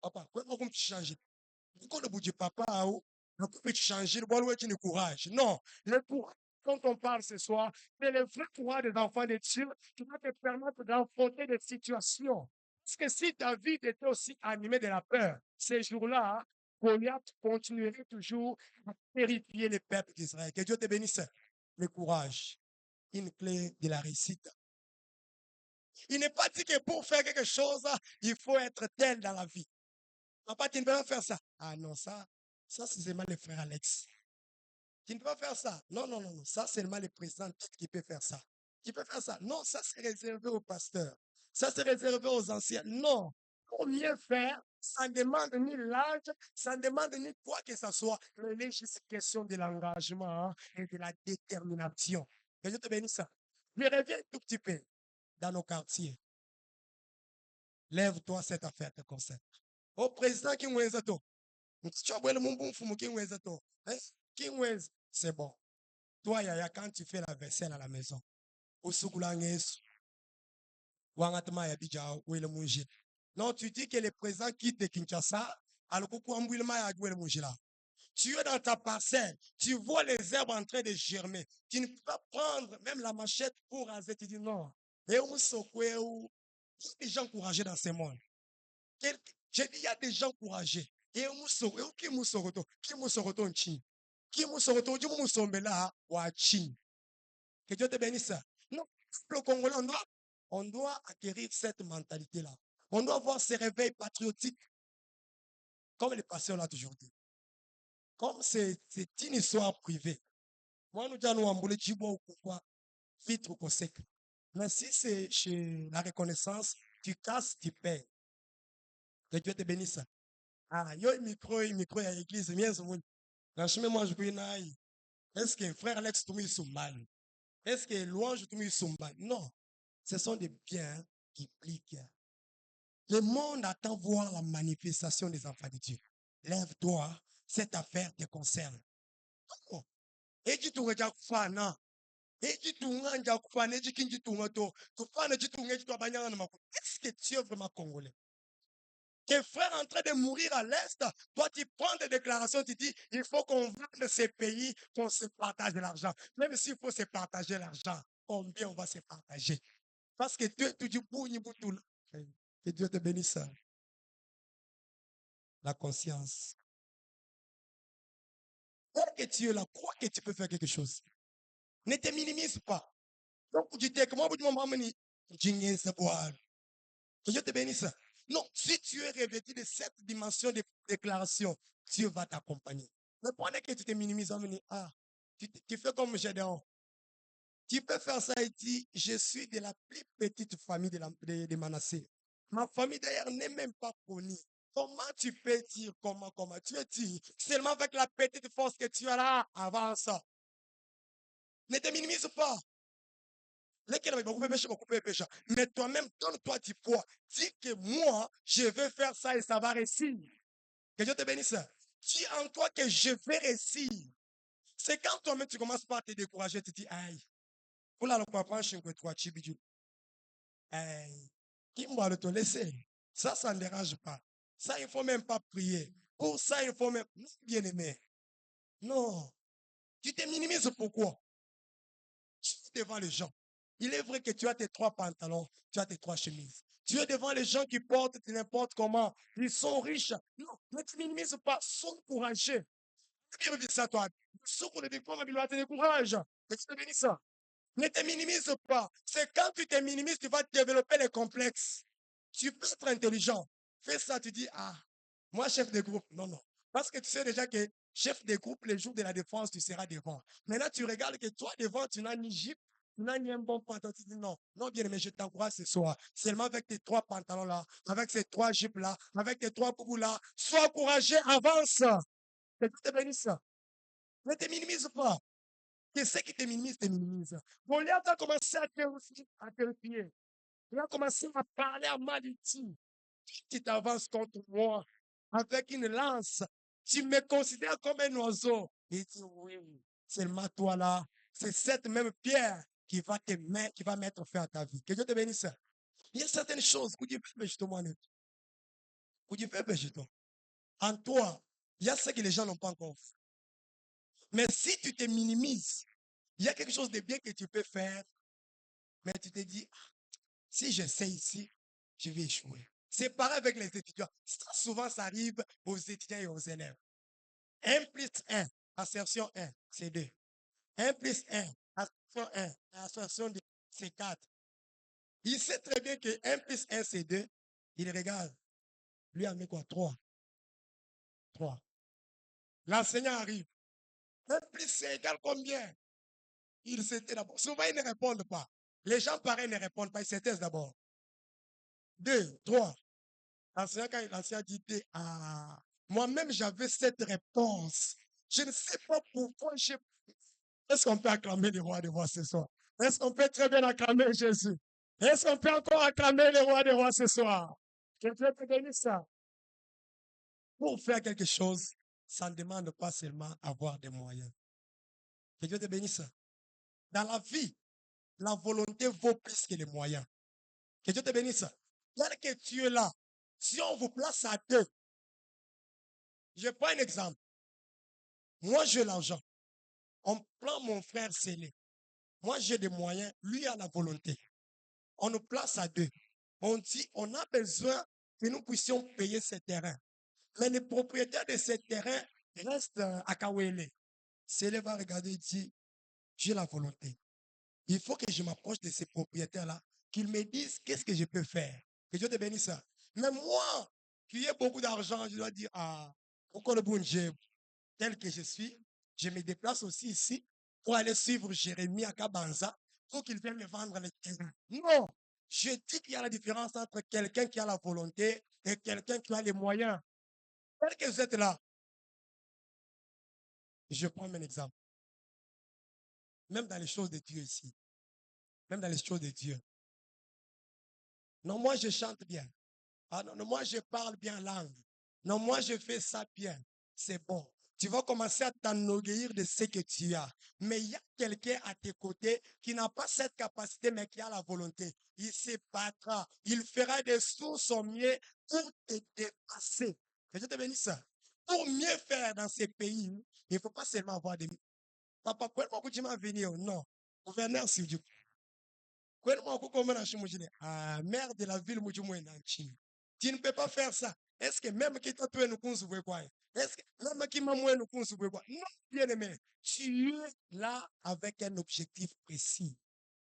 papa, comment tu changes? Quand le bout du papa, on peut changer le courage. Non, le courage, quand on parle ce soir, c'est le vrai courage des enfants de Dieu qui va te permettre d'affronter des situations. Parce que si ta vie était aussi animée de la peur, ces jours-là, Goliath continuerait toujours à terrifier les peuples d'Israël. Que Dieu te bénisse. Le courage, une clé de la réussite. Il n'est pas dit que pour faire quelque chose, il faut être tel dans la vie. Papa, tu ne peux pas faire ça. Ah non, ça c'est seulement le frère Alex. Tu ne peux pas faire ça. Non, non, non, non. Ça, c'est seulement le président qui peut faire ça. Qui peut faire ça. Non, ça, c'est réservé aux pasteurs. Ça, c'est réservé aux anciens. Non. Pour mieux faire, ça ne demande ni l'âge, ça ne demande ni quoi que ce soit. Mais juste question de l'engagement et de la détermination. Que Dieu te bénisse. Je reviens un tout petit peu dans nos quartiers. Lève-toi, cette affaire te concerne. Au président qui m'a dit, c'est bon. Toi, Yaya, quand tu fais la vaisselle à la maison, non, tu dis que le président quitte Kinshasa, alors tu es dans ta parcelle, tu vois les herbes en train de germer. Tu ne peux pas prendre même la machette pour raser. Tu dis non. Et il y a des gens courageux dans ce monde. J'ai dit, il y a des gens courageux. Et qui moussoroto, nchi. Qui moussoroto, du moussombela, wachi. Que Dieu te bénisse. Non, le Congolais, on doit acquérir cette mentalité-là. On doit avoir ces réveils patriotiques, comme les pasteurs l'ont toujours dit. Comme c'est une histoire privée. Moi, nous disons, nous pourquoi vite au sec. Mais si c'est chez la reconnaissance, tu casses, tu payes. Que Dieu te bénisse. Ah, il y a un micro à l'église, franchement, moi, je peux y. Est-ce que frère Alex Toumi Soumban? Est-ce que louange Toumi Soumban? Non. Ce sont des biens qui pliquent. Le monde attend voir la manifestation des enfants de Dieu. Lève-toi, cette affaire te concerne. Eji tunga kufana. Eji tunga nja kufana, eji kinji tunga to. Kufana eji tunga eji abanyanga na makuru. Est-ce que tu es vraiment congolais? Tes frères en train de mourir à l'Est, toi tu prends des déclarations, tu dis, il faut qu'on vende ces pays, qu'on se partage l'argent. Même s'il faut se partager l'argent, combien on va se partager? Parce que Dieu te dit, que Dieu te bénisse. La conscience. Crois que tu es là, crois que tu peux faire quelque chose. Ne te minimise pas. Donc, tu dis, comment vous dites, que Dieu te bénisse. Non, si tu es revêtu de cette dimension de déclaration, Dieu va t'accompagner. Mais pendant que tu te minimises, tu fais comme Gédéon. Tu peux faire ça et dire, je suis de la plus petite famille de Manassé. Ma famille d'ailleurs n'est même pas connue. Comment tu peux dire comment tu es dit seulement avec la petite force que tu as là, avance. Ne te minimise pas. Lesquels vont couper péché. Mais toi-même, donne-toi du poids. Dis que moi, je vais faire ça et ça va réussir. Que Dieu te bénisse. Dis en toi que je vais réussir. C'est quand toi-même tu commences par te décourager, tu te dis, aïe, pour la papa, je suis toi, chibidou. Aïe, qui m'a te laisser? Ça ne dérange pas. Ça, il ne faut même pas prier. Pour ça, il faut même, bien aimé. Non. Tu te minimises pourquoi? Tu es devant les gens. Il est vrai que tu as tes 3 pantalons, tu as tes 3 chemises. Tu es devant les gens qui portent n'importe comment. Ils sont riches. Non, ne te minimise pas. Sois courageux. Qui me dit ça, toi? Ceux qui ont des diplômes, ils doivent te décourager. Que tu te bénisses ça. Ne te minimise pas. C'est quand tu te minimises, tu vas développer les complexes. Tu peux être intelligent. Fais ça, tu dis, ah, moi, chef de groupe. Non, non. Parce que tu sais déjà que chef de groupe, les jours de la défense, tu seras devant. Maintenant, tu regardes que toi, devant, tu n'as ni jupe, tu n'as ni un bon pantalon. Tu dis, non, non, bien aimé, je t'encourage ce soir. Seulement avec tes 3 pantalons-là, avec ces 3 jupes-là, avec tes 3 boubous-là, sois courageux, avance. Que Dieu te bénisse. Ne te minimise pas. Que ce qui te minimise, te minimise. Goliath a commencé à terrifier. Il a commencé à parler à malédit. Tu t'avances contre moi avec une lance. Tu me considères comme un oiseau. Il dit oui, seulement toi là, c'est cette même pierre qui va mettre fin à ta vie. Que Dieu te bénisse. Il y a certaines choses que Dieu fait justement. Que Dieu fait justement. En toi, il y a ce que les gens n'ont pas encore fait. Mais si tu te minimises, il y a quelque chose de bien que tu peux faire, mais tu te dis, si j'essaie ici, je vais échouer. C'est pareil avec les étudiants. Souvent, ça arrive aux étudiants et aux élèves. 1 plus 1, assertion 1, c'est 2. 1 plus 1, assertion 1, assertion 2, c'est 4. Il sait très bien que 1 plus 1, c'est 2. Il regarde. Lui a mis quoi? 3. 3. L'enseignant arrive. 1 plus c'est égal combien? Il s'était d'abord. Souvent, ils ne répondent pas. Les gens pareils ne répondent pas. Ils se taisent d'abord. 2, 3. L'enseignant, quand l'enseignant dit, ah, moi-même, j'avais cette réponse. Je ne sais pas pourquoi j'ai. Est-ce qu'on peut acclamer le roi des rois ce soir? Est-ce qu'on peut très bien acclamer Jésus? Est-ce qu'on peut encore acclamer le roi des rois ce soir? Que Dieu te bénisse ça. Pour faire quelque chose, ça ne demande pas seulement avoir des moyens. Que Dieu te bénisse. Dans la vie, la volonté vaut plus que les moyens. Que Dieu te bénisse. Tel que tu es là, si on vous place à 2, je prends un exemple. Moi, j'ai l'argent. On prend mon frère scellé. Moi, j'ai des moyens. Lui a la volonté. On nous place à 2. On dit, on a besoin que nous puissions payer ces terrains. Mais le propriétaire de ces terrains reste à Kawele. Scellé va regarder et dit, j'ai la volonté. Il faut que je m'approche de ces propriétaires-là, qu'ils me disent qu'est-ce que je peux faire. Que Dieu te bénisse. Mais moi, qui ai beaucoup d'argent, je dois dire, ah, pourquoi le bon Dieu, tel que je suis, je me déplace aussi ici pour aller suivre Jérémie à Kabanza pour qu'il vienne me vendre les terrains. Non, je dis qu'il y a la différence entre quelqu'un qui a la volonté et quelqu'un qui a les moyens. Tel que vous êtes là, je prends mon exemple. Même dans les choses de Dieu ici, même dans les choses de Dieu. Non, moi je chante bien. Ah non, non, moi je parle bien langue. Non, moi je fais ça bien. C'est bon. Tu vas commencer à t'enorgueillir de ce que tu as. Mais il y a quelqu'un à tes côtés qui n'a pas cette capacité, mais qui a la volonté. Il se battra. Il fera de son mieux pour te dépasser. Que Dieu te bénisse. Pour mieux faire dans ces pays, il ne faut pas seulement avoir des. Papa, comment tu m'as venir? Non. Gouverneur, s'il vous plaît. Ah, maire de la ville, tu ne peux pas faire ça. Est-ce que même qui t'a tué nous consouvez quoi? Est-ce que même qui m'a moué nous consouvez quoi? Non, bien aimé. Tu es là avec un objectif précis.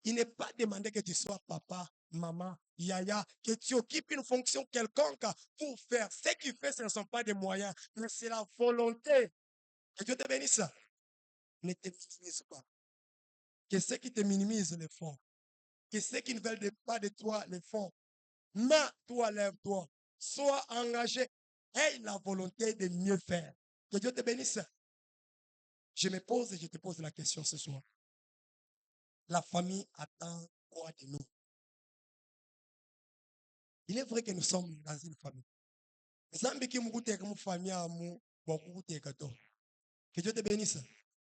Il n'est pas demandé que tu sois papa, maman, yaya, que tu occupes une fonction quelconque pour faire. Ce qu'il fait, ce ne sont pas des moyens, mais c'est la volonté. Que Dieu te bénisse. Ne te minimise pas. Que ceux qui te minimisent le font. Que ceux qui ne veulent pas de toi le font. Mais toi, lève-toi. Sois engagé. Aie la volonté de mieux faire. Que Dieu te bénisse. Je me pose et je te pose la question ce soir. La famille attend quoi de nous? Il est vrai que nous sommes dans une famille. Que Dieu te bénisse.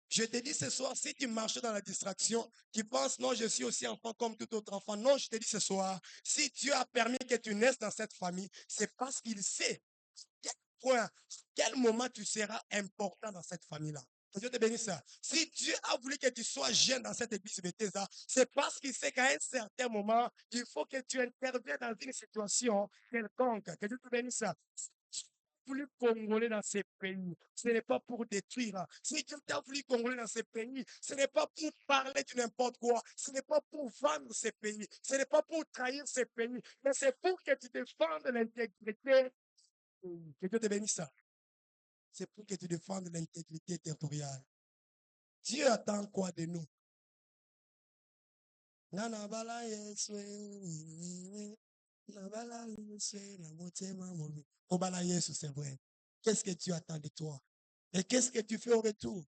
Je te dis ce soir, si tu marches dans la distraction, tu penses, non, je suis aussi enfant comme tout autre enfant. Non, je te dis ce soir, si Dieu a permis que tu naisses dans cette famille, c'est parce qu'il sait quel point, quel moment tu seras important dans cette famille-là. Que Dieu te bénisse. Si Dieu a voulu que tu sois jeune dans cette église Bethesda, c'est parce qu'il sait qu'à un certain moment, il faut que tu interviennes dans une situation quelconque. Que Dieu te bénisse. Voulu congoler dans ces pays, ce n'est pas pour détruire. Si Dieu t'a voulu congoler dans ces pays, ce n'est pas pour parler de n'importe quoi, ce n'est pas pour vendre ces pays, ce n'est pas pour trahir ces pays, mais c'est pour que tu défendes l'intégrité. Que Dieu te bénisse. C'est pour que tu défendes l'intégrité territoriale. Dieu attend quoi de nous? C'est vrai. Qu'est-ce que tu attends de toi? Et qu'est-ce que tu fais au retour?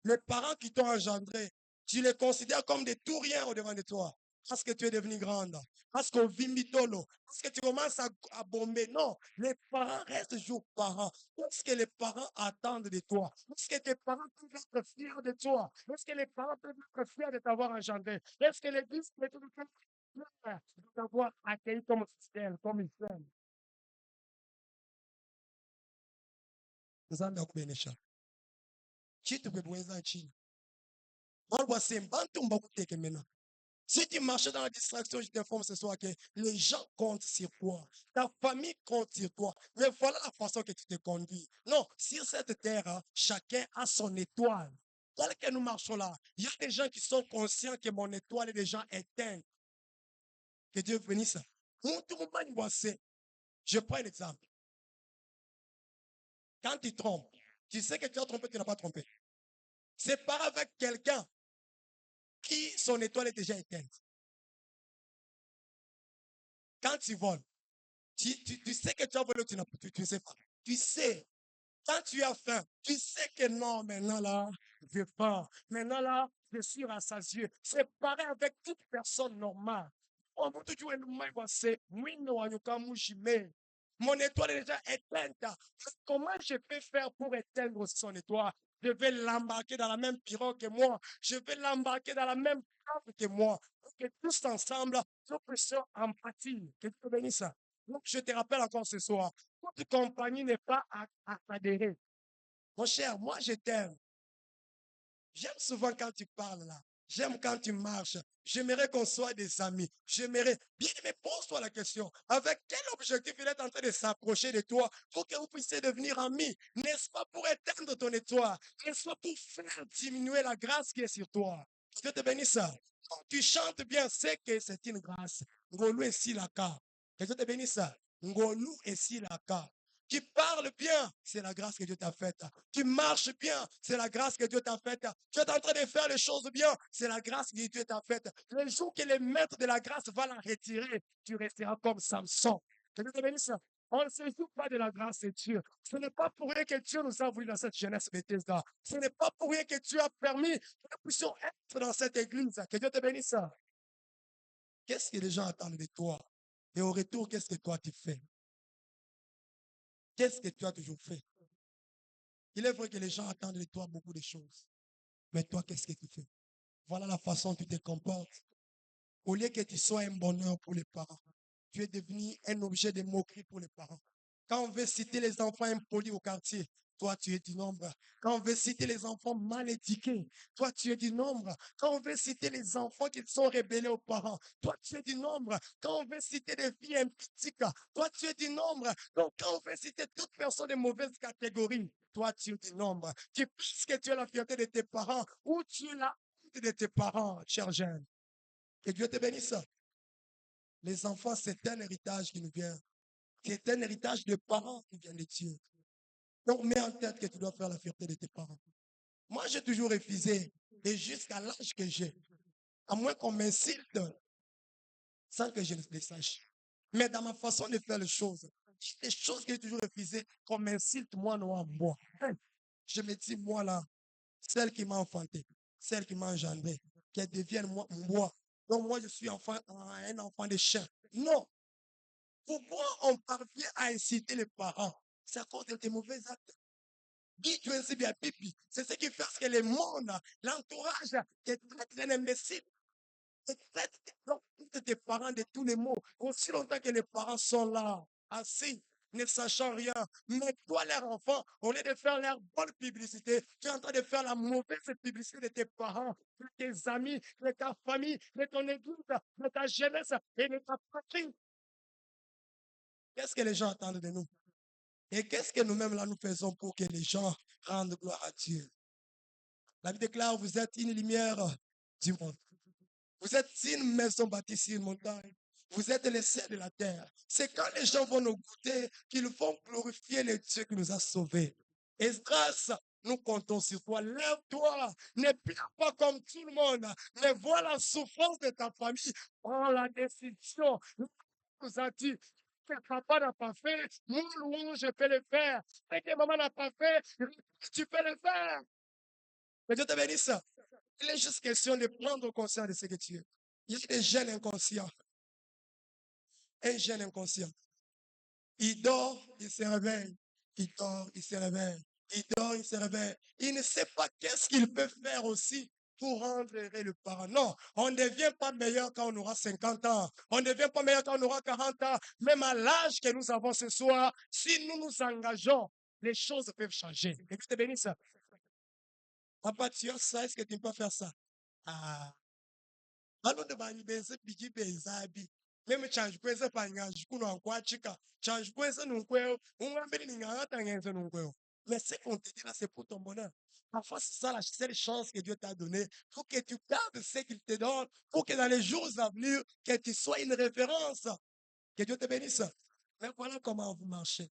Les parents qui t'ont engendré, tu les considères comme des tout rien au devant de toi. Parce que tu es devenu grande. Parce qu'on vit mitolo. Parce que tu commences à bomber. Non, les parents restent toujours parents. Qu'est-ce que les parents attendent de toi? Est-ce que tes parents peuvent être fiers de toi? Est-ce que les parents peuvent être fiers de t'avoir engendré? Est-ce que l'église peut être fière de t'avoir accueilli comme fidèle, comme une femme? Nzambe akubenesha. Chitu kwebweza chini. Walwa sembantu mbakuteke mena. Si tu marches dans la distraction, je t'informe ce soir que les gens comptent sur toi. Ta famille compte sur toi. Mais voilà la façon que tu te conduis. Non, sur cette terre, hein, chacun a son étoile. Tel que nous marchons là, il y a des gens qui sont conscients que mon étoile est déjà éteinte. Que Dieu bénisse. Je prends un exemple. Quand tu trompes, tu sais que tu as trompé, tu n'as pas trompé. C'est pas avec quelqu'un qui son étoile est déjà éteinte. Quand tu voles, tu sais que tu as volé ou tu ne sais pas. Tu sais, quand tu as faim, tu sais que non, maintenant là, je pas. Maintenant là, je suis rassasié. C'est pareil avec toute personne normale. Mon étoile est déjà éteinte. Comment je peux faire pour éteindre son étoile? Je vais l'embarquer dans la même pirogue que moi. Je vais l'embarquer dans la même table que moi. Pour que tous ensemble, nous puissions empathie. Que Dieu bénisse. Donc, je te rappelle encore ce soir, toute compagnie n'est pas à adhérer. Mon cher, moi, je t'aime. J'aime souvent quand tu parles là. J'aime quand tu marches. J'aimerais qu'on soit des amis. J'aimerais. Bien aimé, pose-toi la question. Avec quel objectif il est en train de s'approcher de toi pour que vous puissiez devenir amis? N'est-ce pas pour éteindre ton étoile? N'est-ce pas pour faire diminuer la grâce qui est sur toi? Dieu te bénisse. Quand tu chantes bien, c'est que c'est une grâce. Ngolou est si la cas. Que Dieu te bénisse. Ngolou est si la cas. Tu parles bien, c'est la grâce que Dieu t'a faite. Tu marches bien, c'est la grâce que Dieu t'a faite. Tu es en train de faire les choses bien, c'est la grâce que Dieu t'a faite. Le jour que le maître de la grâce va la retirer, tu resteras comme Samson. Que Dieu te bénisse. On ne se joue pas de la grâce de Dieu. Ce n'est pas pour rien que Dieu nous a voulu dans cette jeunesse Bethesda. Ce n'est pas pour rien que Dieu a permis que nous puissions être dans cette église. Que Dieu te bénisse. Qu'est-ce que les gens attendent de toi? Et au retour, qu'est-ce que toi tu fais? Qu'est-ce que tu as toujours fait? Il est vrai que les gens attendent de toi beaucoup de choses. Mais toi, qu'est-ce que tu fais? Voilà la façon dont tu te comportes. Au lieu que tu sois un bonheur pour les parents, tu es devenu un objet de moquerie pour les parents. Quand on veut citer les enfants impolis au quartier, toi, tu es du nombre. Quand on veut citer les enfants mal éduqués, toi, tu es du nombre. Quand on veut citer les enfants qui sont rébellés aux parents, toi, tu es du nombre. Quand on veut citer des filles impudiques, toi, tu es du nombre. Donc, quand on veut citer toute personne de mauvaise catégorie, toi, tu es du nombre. Tu penses que tu es la fierté de tes parents ou tu es la honte de tes parents, cher jeune. Que Dieu te bénisse. Les enfants, c'est un héritage qui nous vient. C'est un héritage de parents qui vient de Dieu. Donc, mets en tête que tu dois faire la fierté de tes parents. Moi, j'ai toujours refusé. Et jusqu'à l'âge que j'ai, à moins qu'on m'insulte sans que je ne le sache. Mais dans ma façon de faire les choses, il y a des choses que j'ai toujours refusé, qu'on m'insulte moi, non, moi. Je me dis, moi là, celle qui m'a enfanté, celle qui m'a engendré, qu'elle devienne moi. Donc moi, je suis un enfant de chien. Non. Pourquoi on parvient à inciter les parents? C'est à cause de tes mauvais actes. Dis, tu es bien pipi. C'est ce qui fait que le monde, l'entourage, te traite d'un imbécile. Te traite de tes parents de tous les mots. Aussi longtemps que les parents sont là, assis, ne sachant rien. Mais toi, leur enfant, au lieu de faire leur bonne publicité, tu es en train de faire la mauvaise publicité de tes parents, de tes amis, de ta famille, de ton église, de ta jeunesse et de ta patrie. Qu'est-ce que les gens attendent de nous? Et qu'est-ce que nous-mêmes là nous faisons pour que les gens rendent gloire à Dieu? La Bible déclare, vous êtes une lumière du monde. Vous êtes une maison bâtie sur une montagne. Vous êtes les sels de la terre. C'est quand les gens vont nous goûter qu'ils vont glorifier le Dieu qui nous a sauvés. Et grâce, nous comptons sur toi. Lève-toi. Ne pleure pas comme tout le monde. Mais vois la souffrance de ta famille. Prends la décision. Nous a dit, que papa n'a pas fait, mon louange, je peux le faire. Et que maman n'a pas fait, tu peux le faire. Mais Dieu te bénisse. Il est juste question de prendre conscience de ce que tu es. Il y a des jeunes inconscients. Un jeune inconscient. Il dort, il se réveille. Il dort, il se réveille. Il dort, il se réveille. Il ne sait pas qu'est-ce qu'il peut faire aussi pour rendre heureux le parent. Non, on ne devient pas meilleur quand on aura 50 ans. On ne devient pas meilleur quand on aura 40 ans. Même à l'âge que nous avons ce soir, si nous nous engageons, les choses peuvent changer. Et Dieu te bénisse. Papa, tu as ça, est-ce que tu ne peux pas faire ça? Ah. Balonde banyibenze bigi benzabi. Meme change kweze panyaji kuno ankwachika. Change kweze nunkweo. Ungambeli ningata ngenze nunkweo. Mais ce qu'on te dit là, c'est pour ton bonheur. Parfois, c'est ça la seule chance que Dieu t'a donnée pour que tu gardes ce qu'il te donne, pour que dans les jours à venir, que tu sois une référence. Que Dieu te bénisse. Mais voilà comment vous marchez.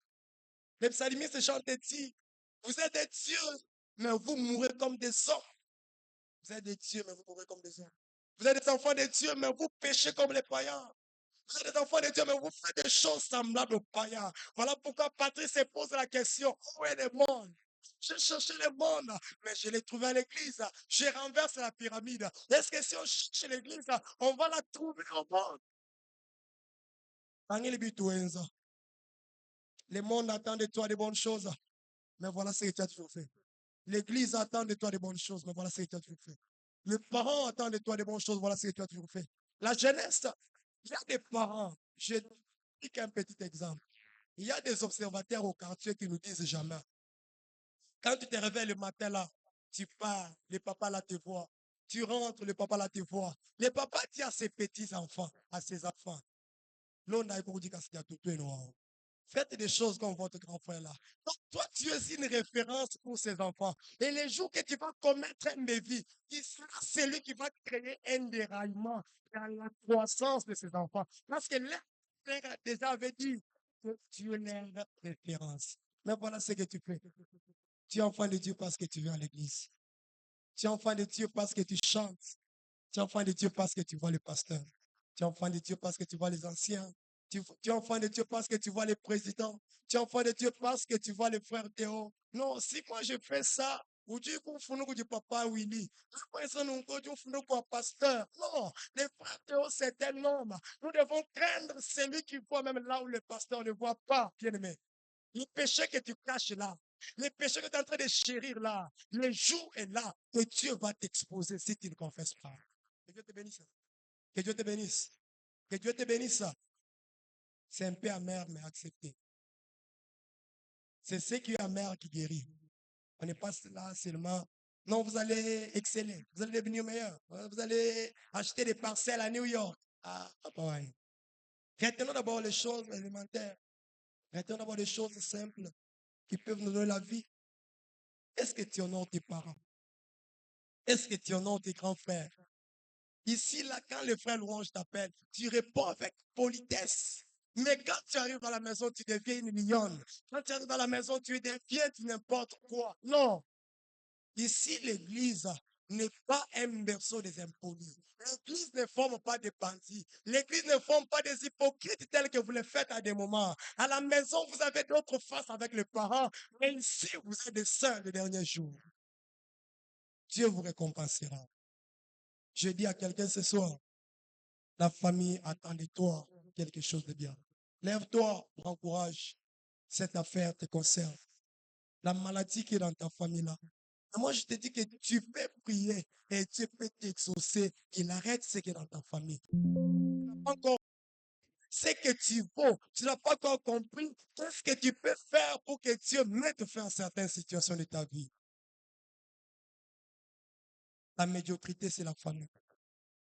Les psalmistes chantent et dit, vous êtes des dieux, mais vous mourrez comme des hommes. Vous êtes des dieux, mais vous mourrez comme des hommes. Vous êtes des enfants de Dieu, mais vous péchez comme les païens. Vous êtes des enfants de Dieu, mais vous faites des choses semblables aux païens. Voilà pourquoi Patrice se pose la question, où est le monde? Je cherchais le monde, mais je l'ai trouvé à l'église. Je renverse la pyramide. Est-ce que si on cherche l'église, on va la trouver au monde? Le monde attend de toi de bonnes choses, mais voilà ce que tu as toujours fait. L'église attend de toi de bonnes choses, mais voilà ce que tu as toujours fait. Le parent attend de toi de bonnes choses, voilà ce que tu as toujours fait. La jeunesse, il y a des parents, je dis qu'un petit exemple. Il y a des observateurs au quartier qui nous disent jamais. Quand tu te réveilles le matin là, tu pars, le papa là te voit. Tu rentres, le papa là te voit. Le papa dit à ses petits-enfants, à ses enfants, l'on a pour dire qu'il y a tout noir. Faites des choses comme votre grand frère là. Donc, toi, tu es une référence pour ces enfants. Et les jours que tu vas commettre un défi, il sera celui qui va créer un déraillement dans la croissance de ces enfants. Parce que leur père a déjà avait dit que tu es leur référence. Mais voilà ce que tu fais. Tu es enfant de Dieu parce que tu viens à l'église. Tu es enfant de Dieu parce que tu chantes. Tu es enfant de Dieu parce que tu vois le pasteur. Tu es enfant de Dieu parce que tu vois les anciens. Tu es enfant de Dieu parce que tu vois les présidents. Tu es enfant de Dieu parce que tu vois les frères Théo. Non, si moi je fais ça, ou du coup, du papa Willy, pasteur. Non, les frères Théo, c'est un homme. Nous devons craindre celui qui voit même là où le pasteur ne voit pas, bien aimé. Le péché que tu caches là, le péché que tu es en train de chérir là, le jour est là que Dieu va t'exposer si tu ne confesses pas. Que Dieu te bénisse. Que Dieu te bénisse. Que Dieu te bénisse. C'est un peu amer, mais accepté. C'est ce qui est amer qui guérit. On n'est pas là seulement. Non, vous allez exceller. Vous allez devenir meilleur. Vous allez acheter des parcelles à New York. Ah, pas ouais. Retenons d'abord les choses élémentaires. Retenons d'abord les choses simples qui peuvent nous donner la vie. Est-ce que tu honores tes parents? Est-ce que tu honores tes grands frères? Ici, là, quand le frère Louange t'appelle, tu réponds avec politesse. Mais quand tu arrives à la maison, tu deviens une mignonne. Quand tu arrives à la maison, tu deviens n'importe quoi. Non. Ici, l'église n'est pas un berceau des impolis. L'église ne forme pas des bandits. L'église ne forme pas des hypocrites tels que vous le faites à des moments. À la maison, vous avez d'autres faces avec les parents. Mais ici, vous êtes des sœurs des derniers jours. Dieu vous récompensera. Je dis à quelqu'un ce soir, la famille attend de toi quelque chose de bien. Lève-toi, prends courage. Cette affaire te concerne. La maladie qui est dans ta famille là. Et moi, je te dis que tu peux prier et Dieu peut t'exaucer. Il arrête ce qui est dans ta famille. Tu n'as pas encore ce que tu vaux. Tu n'as pas encore compris qu'est-ce que tu peux faire pour que Dieu mette fin à certaines situations de ta vie. La médiocrité, c'est la famille.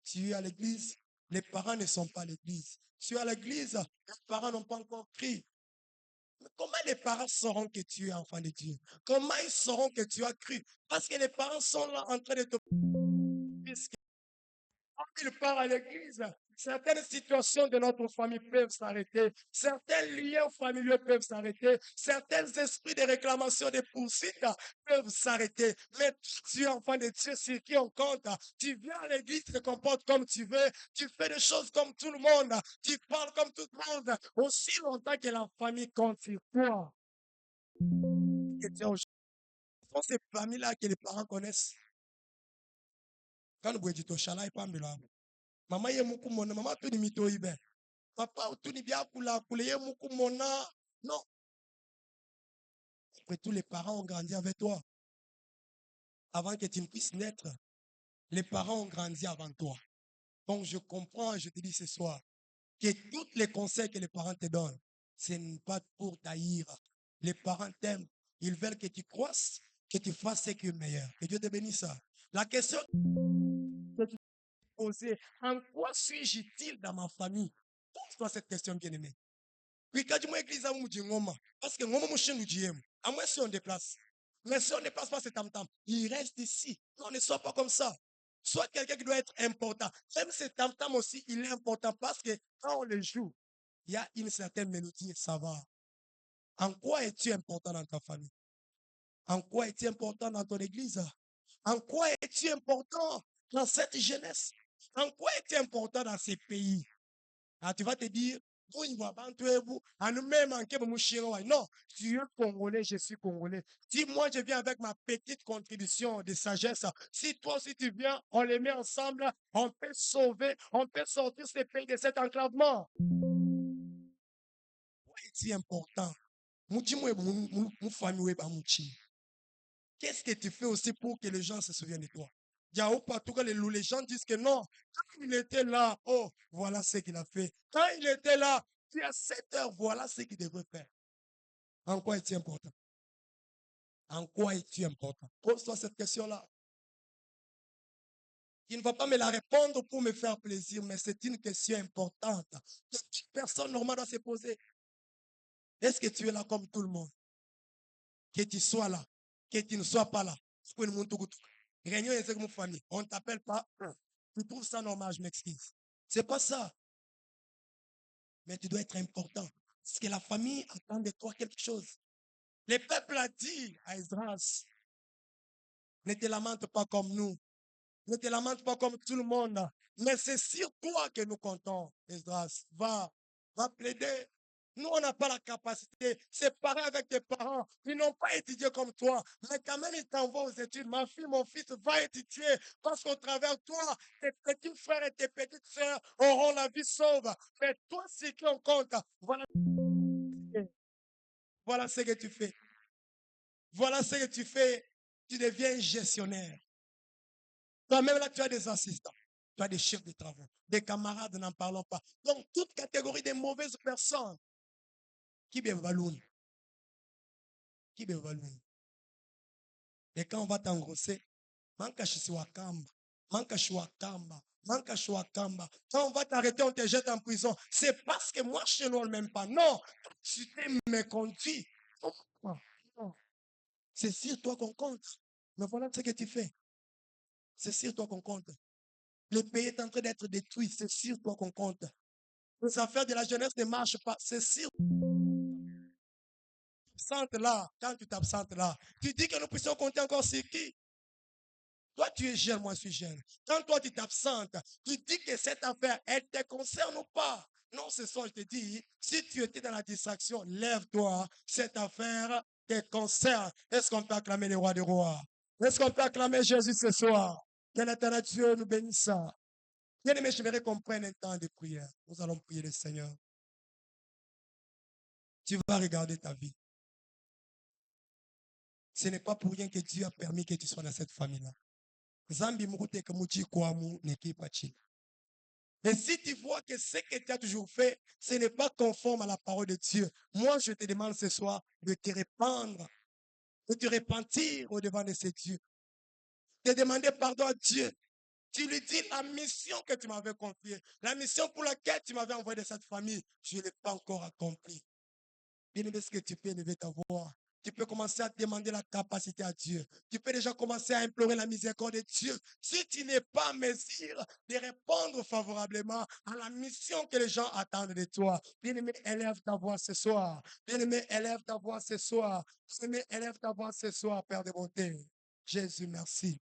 Tu es à l'église, les parents ne sont pas à l'église. Tu es à l'église, les parents n'ont pas encore crié. Mais comment les parents sauront que tu es enfant de Dieu? Comment ils sauront que tu as cru? Parce que les parents sont là en train de te... Quand il part à l'église, certaines situations de notre famille peuvent s'arrêter. Certains liens familiaux peuvent s'arrêter. Certains esprits de réclamation, de poursuite peuvent s'arrêter. Mais tu es enfant de Dieu sur qui on compte. Tu viens à l'église, tu te comportes comme tu veux. Tu fais des choses comme tout le monde. Tu parles comme tout le monde. Aussi longtemps que la famille compte sur toi. Ce sont ces familles-là que les parents connaissent. Quand nous dit au chala, pas Maman ye muku mona, maman tu ni mito ibe. Papa tu ni bien kula ye muku mona. Non. Après tous les parents ont grandi avec toi. Avant que tu ne puisses naître, les parents ont grandi avant toi. Donc je comprends et je te dis ce soir que tous les conseils que les parents te donnent, ce n'est pas pour t'haïr. Les parents t'aiment. Ils veulent que tu croisses, que tu fasses ce qui est meilleur. Que Dieu te bénisse ça. La question que tu poses, en quoi suis-je utile dans ma famille? Pose-toi cette question, bien-aimé. Puis quand tu m'église à Ngoma, parce que Ngoma mouche nous dit, à moins si on déplace. Mais si on ne déplace pas cet tam-tam, il reste ici. Non, ne sois pas comme ça. Sois quelqu'un qui doit être important. Même ce tam-tam aussi, il est important parce que quand on le joue, il y a une certaine mélodie, ça va. En quoi es-tu important dans ta famille? En quoi es-tu important dans ton église? En quoi es-tu important dans cette jeunesse? En quoi es-tu important dans ces pays? Ah, tu vas te dire, non, tu es congolais, je suis congolais. Si moi je viens avec ma petite contribution de sagesse, si toi aussi tu viens, on les met ensemble, on peut sauver, on peut sortir ces pays de cet enclavement. C'est important. Qu'est-ce que tu fais aussi pour que les gens se souviennent de toi? Il y a partout que les gens disent que non, quand il était là, oh, voilà ce qu'il a fait. Quand il était là, il y a 7 heures, voilà ce qu'il devrait faire. En quoi est-il important? En quoi es-tu important? Pose-toi cette question-là. Il ne va pas me la répondre pour me faire plaisir, mais c'est une question importante que toute personne normale doit se poser. Est-ce que tu es là comme tout le monde? Que tu sois là, que tu ne sois pas là. Réunion avec mon famille, on ne t'appelle pas. Tu trouves ça normal, je m'excuse. C'est pas ça. Mais tu dois être important. Parce que la famille attend de toi quelque chose. Le peuple a dit à Esdras, ne te lamente pas comme nous. Ne te lamente pas comme tout le monde. Mais c'est sur toi que nous comptons, Esdras. Va plaider. Nous, on n'a pas la capacité. C'est pareil avec tes parents. Ils n'ont pas étudié comme toi. Mais quand même, ils t'envoient aux études. Ma fille, mon fils, va étudier. Parce qu'au travers de toi, tes petits frères et tes petites sœurs auront la vie sauve. Mais toi, c'est qui on compte. Voilà ce que tu fais. Voilà ce que tu fais. Tu deviens gestionnaire. Toi-même, là, tu as des assistants. Tu as des chefs de travaux. Des camarades, n'en parlons pas. Donc, toute catégorie de mauvaises personnes. Qui bevaloun? Qui bevaloun? Et quand on va t'engrosser, manque wakamba. Manque wakamba. Quand on va t'arrêter, on te jette en prison. C'est parce que moi, chez nous, on ne m'aime pas. Non, tu t'es méconduit. C'est sur toi qu'on compte. Mais voilà ce que tu fais. C'est sur toi qu'on compte. Le pays est en train d'être détruit. C'est sur toi qu'on compte. Les affaires de la jeunesse ne marchent pas. C'est sûr. Là, quand tu t'absentes là, tu dis que nous puissions compter encore sur qui? Toi, tu es jeune, moi, je suis jeune. Quand toi, tu t'absentes, tu dis que cette affaire, elle te concerne ou pas? Non, ce soir, je te dis, si tu étais dans la distraction, lève-toi. Cette affaire te concerne. Est-ce qu'on peut acclamer le roi des rois? Est-ce qu'on peut acclamer Jésus ce soir? Que l'éternel Dieu nous bénisse. Bien-aimés, j'aimerais qu'on prenne un temps de prière. Nous allons prier le Seigneur. Tu vas regarder ta vie. Ce n'est pas pour rien que Dieu a permis que tu sois dans cette famille-là. Zambi mukute kamuchi kwamu neki pachi. Et si tu vois que ce que tu as toujours fait, ce n'est pas conforme à la parole de Dieu, moi je te demande ce soir de te répandre, de te repentir au devant de ce Dieu, de demander pardon à Dieu. Tu lui dis la mission que tu m'avais confiée, la mission pour laquelle tu m'avais envoyé de cette famille, je ne l'ai pas encore accomplie. Bien-aimé, ce que tu peux élever ta voix. Tu peux commencer à demander la capacité à Dieu. Tu peux déjà commencer à implorer la miséricorde de Dieu. Si tu n'es pas en mesure de répondre favorablement à la mission que les gens attendent de toi, bien-aimé, élève ta voix ce soir. Bien-aimé, élève ta voix ce soir. Bien-aimé, élève ta voix ce soir, Père de bonté. Jésus, merci.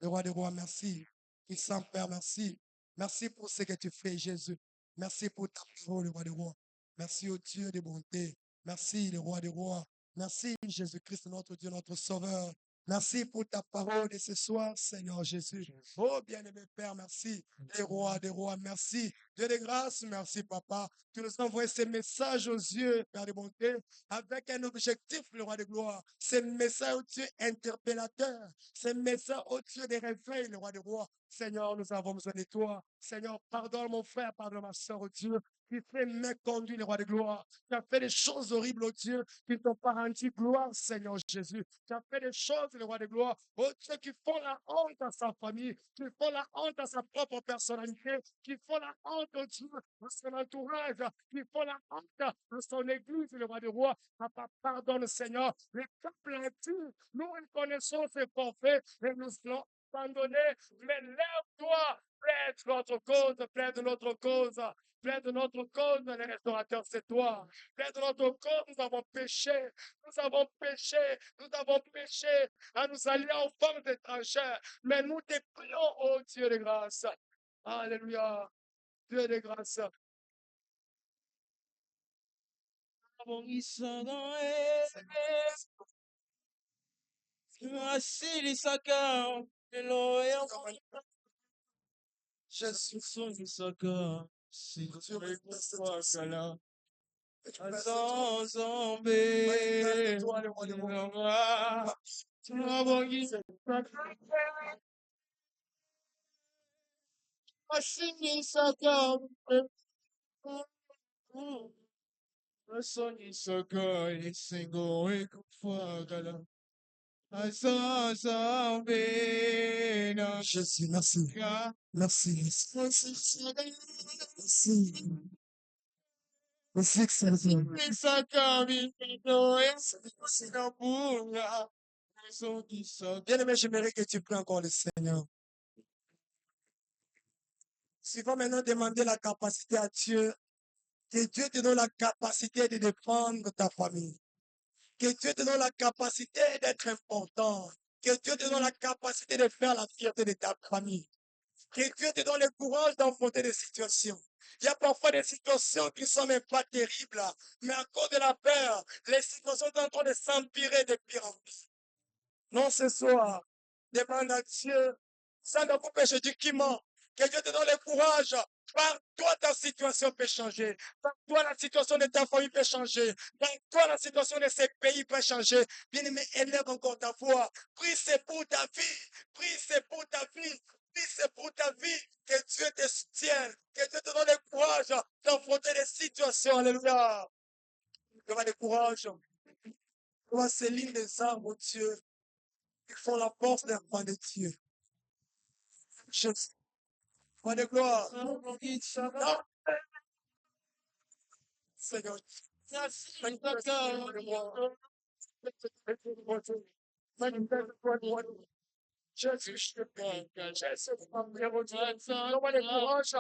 Le roi des rois, merci. Puissant Père, merci. Merci pour ce que tu fais, Jésus. Merci pour ta parole, le roi des rois. Merci au Dieu de bonté. Merci, le roi des rois. Merci, Jésus-Christ, notre Dieu, notre Sauveur. Merci pour ta parole de ce soir, Seigneur Jésus. Oh, bien-aimé Père, merci. Les rois des rois, merci. Dieu de grâce, merci, Papa. Tu nous as envoyé ces messages aux yeux, Père de bonté, avec un objectif, le roi de gloire. Ces messages, oh Dieu, interpellateurs. Ces messages, oh Dieu, de réveil, le roi des rois. Seigneur, nous avons besoin de toi. Seigneur, pardonne mon frère, pardonne ma soeur, oh Dieu, qui fait méconduit, le roi de gloire. Tu as fait des choses horribles, oh Dieu, qui ne t'ont pas rendu gloire, Seigneur Jésus. Tu as fait des choses, le roi de gloire, oh Dieu, qui font la honte à sa famille, qui font la honte à sa propre personnalité, qui font la honte, oh Dieu, à son entourage, qui font la honte à son église, le roi de roi. Papa, pardonne, Seigneur. Le peuple entier, nous reconnaissons ses forfaits et nous allons abandonner. Mais lève-toi, plaide notre cause, plaide notre cause. Plaide notre cause, le restaurateur, c'est toi. Plaide notre cause, nous avons péché. Nous avons péché. Nous avons péché à nous allier aux femmes étrangères. Mais nous te prions, oh Dieu de grâce. Alléluia. Dieu de grâce. Jésus, son Isaka, si tu réponds Jésus, merci. Merci. Merci. Merci, bien-aimé, j'aimerais que tu pries encore le Seigneur. Tu vas maintenant demander la capacité à Dieu, que Dieu te donne la capacité de défendre ta famille, que Dieu te donne la capacité d'être important, que Dieu te donne la capacité de faire la fierté de ta famille, que Dieu te donne le courage d'affronter des situations. Il y a parfois des situations qui ne sont même pas terribles, mais à cause de la peur, les situations sont en train de s'empirer de pire en pire. Non, ce soir, demande à Dieu, sans ne péché du qui ment, que Dieu te donne le courage. Par toi, ta situation peut changer. Par toi, la situation de ta famille peut changer. Par toi, la situation de ces pays peut changer. Bien-aimé, élève encore ta voix. Prie, c'est pour ta vie. Prie, c'est pour ta vie. Prie, c'est pour ta vie. Que Dieu te soutienne. Que Dieu te donne le courage d'affronter les situations. Alléluia. Donne le courage. Toi, c'est l'île des arbres, oh Dieu. Ils font la force des enfants de Dieu. Jésus. Roi de gloire. Seigneur. Jésus, je te prie. Jésus, donne-moi le courage.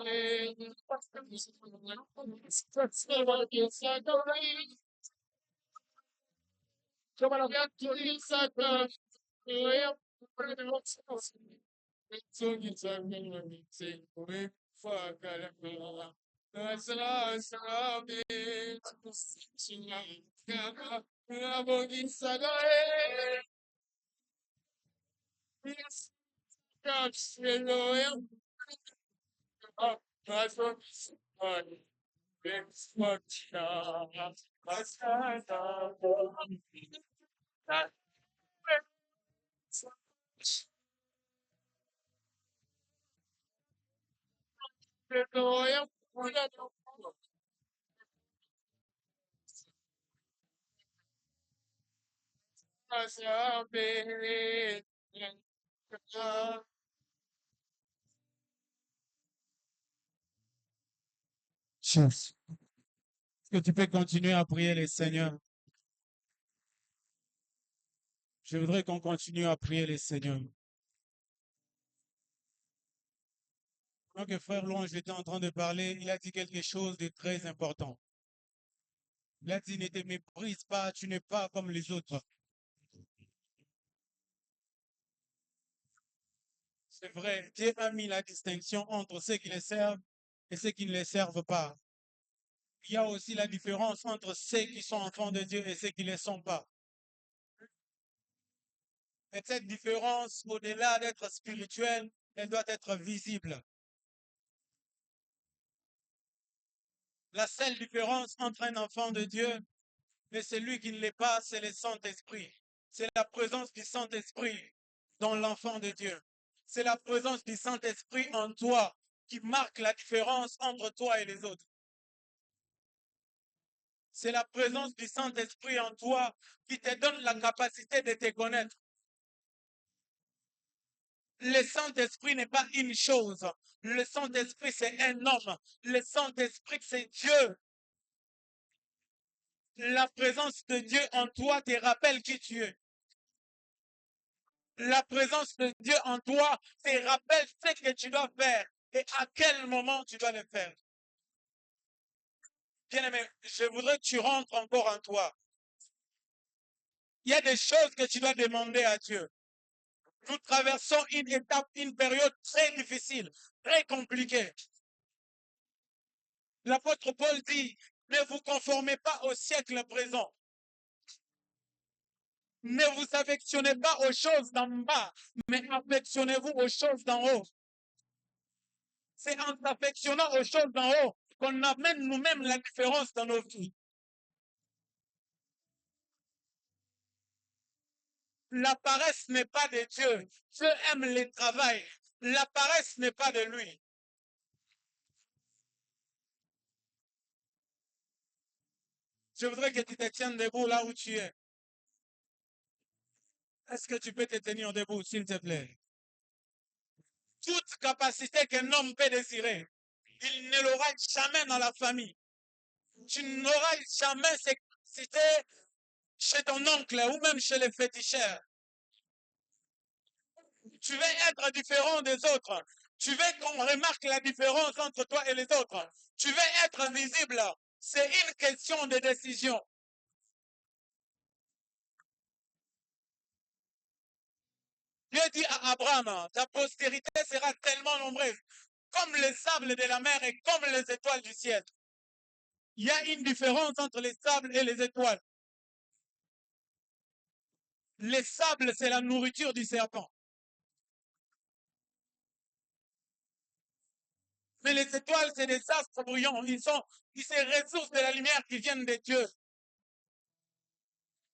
Est-ce que tu peux continuer à prier les Seigneurs? Je voudrais qu'on continue à prier les Seigneurs. Quand que frère Louange était en train de parler, il a dit quelque chose de très important. Il a dit, ne te méprise pas, tu n'es pas comme les autres. C'est vrai, Dieu a mis la distinction entre ceux qui les servent et ceux qui ne les servent pas. Il y a aussi la différence entre ceux qui sont enfants de Dieu et ceux qui ne le sont pas. Et cette différence, au-delà d'être spirituelle, elle doit être visible. La seule différence entre un enfant de Dieu et celui qui ne l'est pas, c'est le Saint-Esprit. C'est la présence du Saint-Esprit dans l'enfant de Dieu. C'est la présence du Saint-Esprit en toi qui marque la différence entre toi et les autres. C'est la présence du Saint-Esprit en toi qui te donne la capacité de te connaître. Le Saint-Esprit n'est pas une chose. Le Saint-Esprit, c'est un homme. Le Saint-Esprit, c'est Dieu. La présence de Dieu en toi te rappelle qui tu es. La présence de Dieu en toi te rappelle ce que tu dois faire et à quel moment tu dois le faire. Bien-aimé, je voudrais que tu rentres encore en toi. Il y a des choses que tu dois demander à Dieu. Nous traversons une étape, une période très difficile, très compliquée. L'apôtre Paul dit, ne vous conformez pas au siècle présent. Ne vous affectionnez pas aux choses d'en bas, mais affectionnez-vous aux choses d'en haut. C'est en s'affectionnant aux choses d'en haut qu'on amène nous-mêmes la différence dans nos vies. La paresse n'est pas de Dieu. Dieu aime le travail. La paresse n'est pas de lui. Je voudrais que tu te tiennes debout là où tu es. Est-ce que tu peux te tenir debout, s'il te plaît? Toute capacité qu'un homme peut désirer, il ne l'aura jamais dans la famille. Tu n'auras jamais cette capacité chez ton oncle ou même chez les féticheurs. Tu veux être différent des autres. Tu veux qu'on remarque la différence entre toi et les autres. Tu veux être visible. C'est une question de décision. Dieu dit à Abraham, ta postérité sera tellement nombreuse, comme les sables de la mer et comme les étoiles du ciel. Il y a une différence entre les sables et les étoiles. Les sables, c'est la nourriture du serpent. Mais les étoiles, c'est des astres brillants. Ils sont ressources de la lumière qui viennent de Dieu.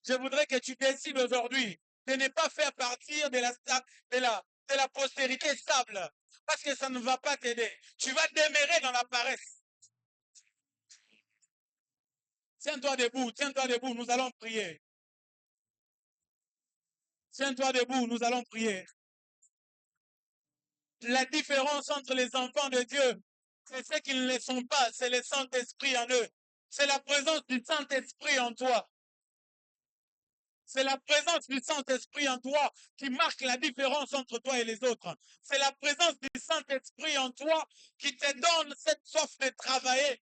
Je voudrais que tu décides aujourd'hui de ne pas faire partir de la postérité stable. Parce que ça ne va pas t'aider. Tu vas demeurer dans la paresse. Tiens-toi debout, nous allons prier. Tiens-toi debout, nous allons prier. La différence entre les enfants de Dieu, c'est ceux qui ne le sont pas, c'est le Saint-Esprit en eux. C'est la présence du Saint-Esprit en toi. C'est la présence du Saint-Esprit en toi qui marque la différence entre toi et les autres. C'est la présence du Saint-Esprit en toi qui te donne cette soif de travailler,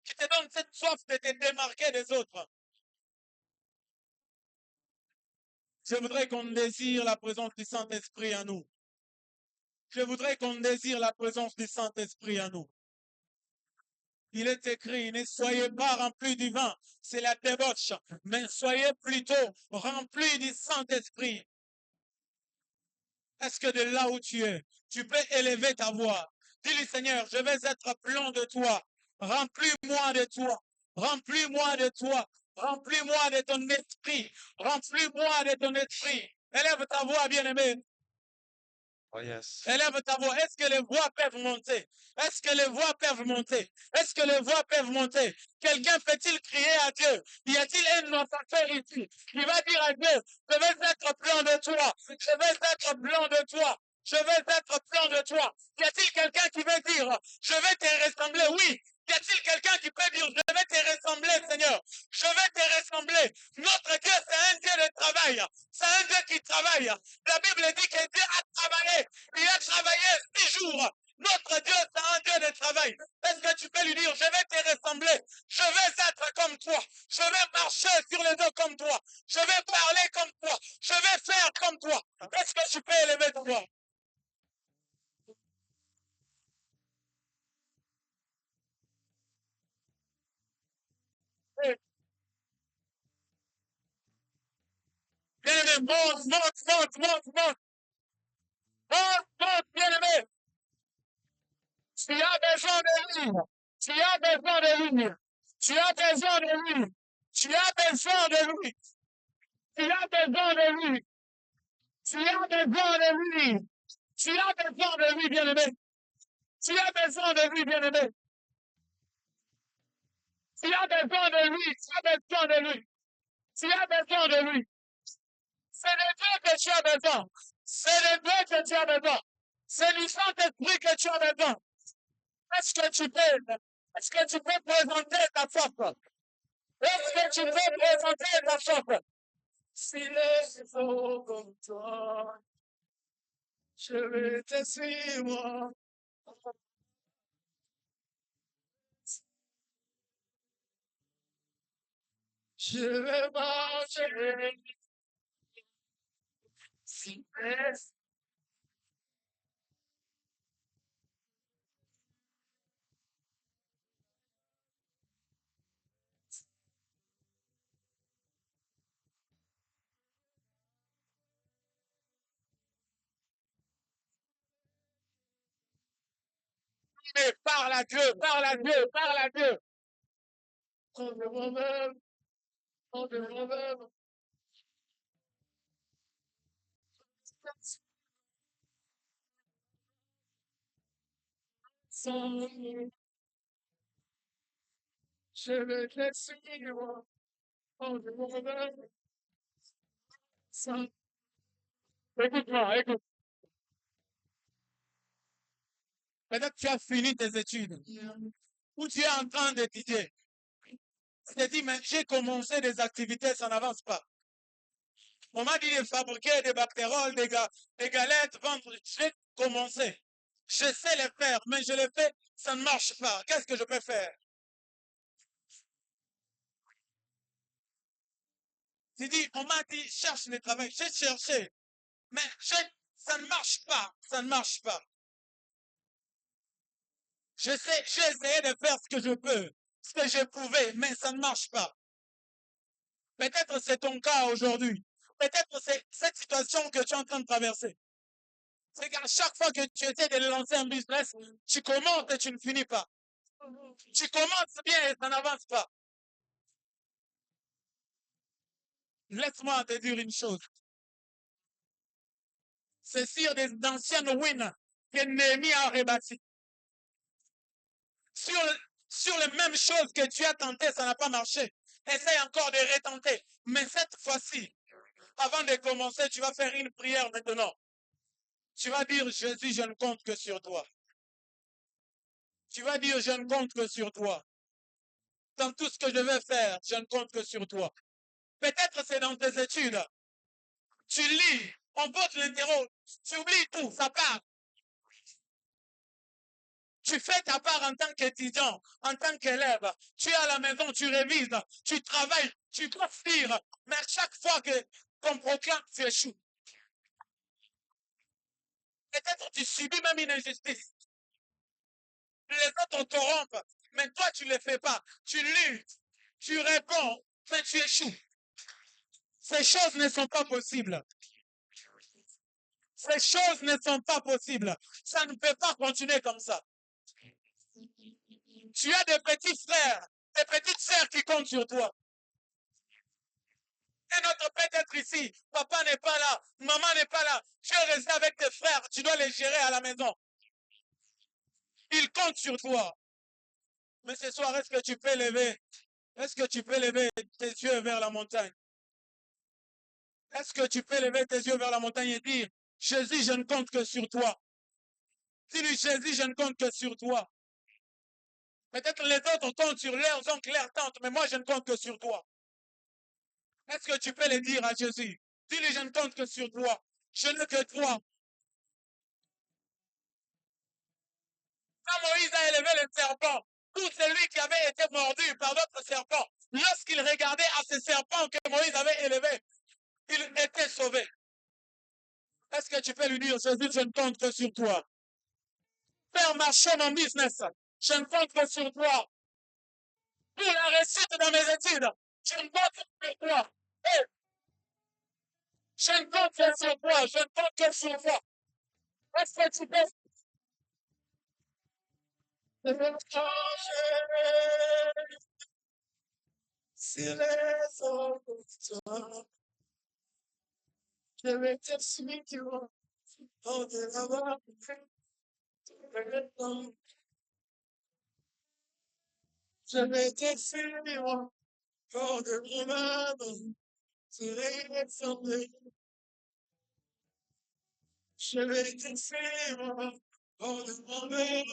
qui te donne cette soif de te démarquer des autres. Je voudrais qu'on désire la présence du Saint-Esprit en nous. Je voudrais qu'on désire la présence du Saint-Esprit en nous. Il est écrit, ne soyez pas remplis du vin, c'est la débauche, mais soyez plutôt remplis du Saint-Esprit. Est-ce que de là où tu es, tu peux élever ta voix? Dis-lui, Seigneur, je vais être plein de toi. Remplis-moi de toi. Remplis-moi de toi. Remplis-moi de ton esprit. Remplis-moi de ton esprit. Élève ta voix, bien-aimé. Oh yes. Élève ta voix. Est-ce que les voix peuvent monter? Est-ce que les voix peuvent monter? Est-ce que les voix peuvent monter? Quelqu'un peut-il crier à Dieu? Y a-t-il un affaire ici qui va dire à Dieu, je vais être plein de toi, je vais être plein de toi, je vais être plein de toi. Y a-t-il quelqu'un qui veut dire, je vais te ressembler? Oui. Y a-t-il quelqu'un qui peut dire, je vais te ressembler, Seigneur? Je vais te ressembler. Notre Dieu, c'est un Dieu de travail. C'est un Dieu qui travaille. La Bible dit que Dieu a travaillé. Il a travaillé 6 jours. Notre Dieu, c'est un Dieu de travail. Est-ce que tu peux lui dire, je vais te ressembler, je vais être comme toi, je vais marcher sur les eaux comme toi, je vais parler comme toi, je vais faire comme toi. Est-ce que tu peux élever ta voix? Bien-aimé, monte, monte, monte, monte, monte, monte, monte, bien-aimé. Tu as besoin de lui. Tu as besoin de lui. Tu as besoin de lui. Tu as besoin de lui. Tu as besoin de lui. Tu as besoin de lui. Tu as besoin de lui, bien-aimé. Tu as besoin de lui, bien-aimé. Tu as besoin de lui. Tu as besoin de lui. Tu as besoin de lui. C'est de Dieu que tu as besoin. C'est de Dieu que tu as besoin. C'est du Saint-Esprit que tu as besoin. Est-ce que tu peux présenter ta force? Est-ce que tu peux présenter ta force? S'il est faux comme toi, je vais te suivre. Je vais marcher. S'il est parle à Dieu, parle à Dieu, parle à Dieu. On de moi-même, on de moi-même. Sans lui, je vais te suivre. On de moi-même. Sans... Écoute-moi, écoute. Peut-être que tu as fini tes études ou tu es en train d'étudier. Tu te dis, mais j'ai commencé des activités, ça n'avance pas. On m'a dit de fabriquer des bactéroles, des galettes, vendre. J'ai commencé. Je sais les faire, mais je les fais, ça ne marche pas. Qu'est-ce que je peux faire? Tu dis, on m'a dit, cherche le travail. J'ai cherché, mais ça ne marche pas. Ça ne marche pas. J'ai essayé de faire ce que je peux, ce que je pouvais, mais ça ne marche pas. Peut-être c'est ton cas aujourd'hui. Peut-être c'est cette situation que tu es en train de traverser. C'est qu'à chaque fois que tu essaies de lancer un business, tu commences et tu ne finis pas. Tu commences bien et ça n'avance pas. Laisse-moi te dire une chose. C'est sur d'anciennes ruines que Néhémie a rebâti. Sur les mêmes choses que tu as tenté, ça n'a pas marché. Essaye encore de retenter. Mais cette fois-ci, avant de commencer, tu vas faire une prière maintenant. Tu vas dire, Jésus, je ne compte que sur toi. Tu vas dire, je ne compte que sur toi. Dans tout ce que je vais faire, je ne compte que sur toi. Peut-être c'est dans tes études. Tu lis, on pose l'interro, tu oublies tout, ça part. Tu fais ta part en tant qu'étudiant, en tant qu'élève. Tu es à la maison, tu révises, tu travailles, tu dois lire. Mais à chaque fois qu'on proclame, tu échoues. Peut-être tu subis même une injustice. Les autres te corrompent, mais toi, tu ne le fais pas. Tu luttes, tu réponds, mais tu échoues. Ces choses ne sont pas possibles. Ces choses ne sont pas possibles. Ça ne peut pas continuer comme ça. Tu as des petits frères, des petites sœurs qui comptent sur toi. Et notre peut-être ici, papa n'est pas là, maman n'est pas là. Tu es resté avec tes frères, tu dois les gérer à la maison. Ils comptent sur toi. Mais ce soir, est-ce que tu peux lever tes yeux vers la montagne? Est-ce que tu peux lever tes yeux vers la montagne et dire, Jésus, je ne compte que sur toi. Dis-lui, Jésus, je ne compte que sur toi. Peut-être les autres comptent sur leurs oncles, leurs tantes, mais moi, je ne compte que sur toi. Est-ce que tu peux le dire à Jésus? Dis-lui, je ne compte que sur toi. Je n'ai que toi. Quand Moïse a élevé le serpent, tout celui qui avait été mordu par d'autres serpents, lorsqu'il regardait à ce serpent que Moïse avait élevé, il était sauvé. Est-ce que tu peux lui dire, Jésus, je ne compte que sur toi. Faire marcher mon business, je ne compte que sur toi. Pour la réussite dans mes études, je ne compte que sur toi. Hey, je ne compte que sur toi, je ne compte que sur toi. Est-ce que tu peux si les autres, je vais te suivre, au-delà. Je vais te suivre, au-delà. Je vais te suivre, au-delà.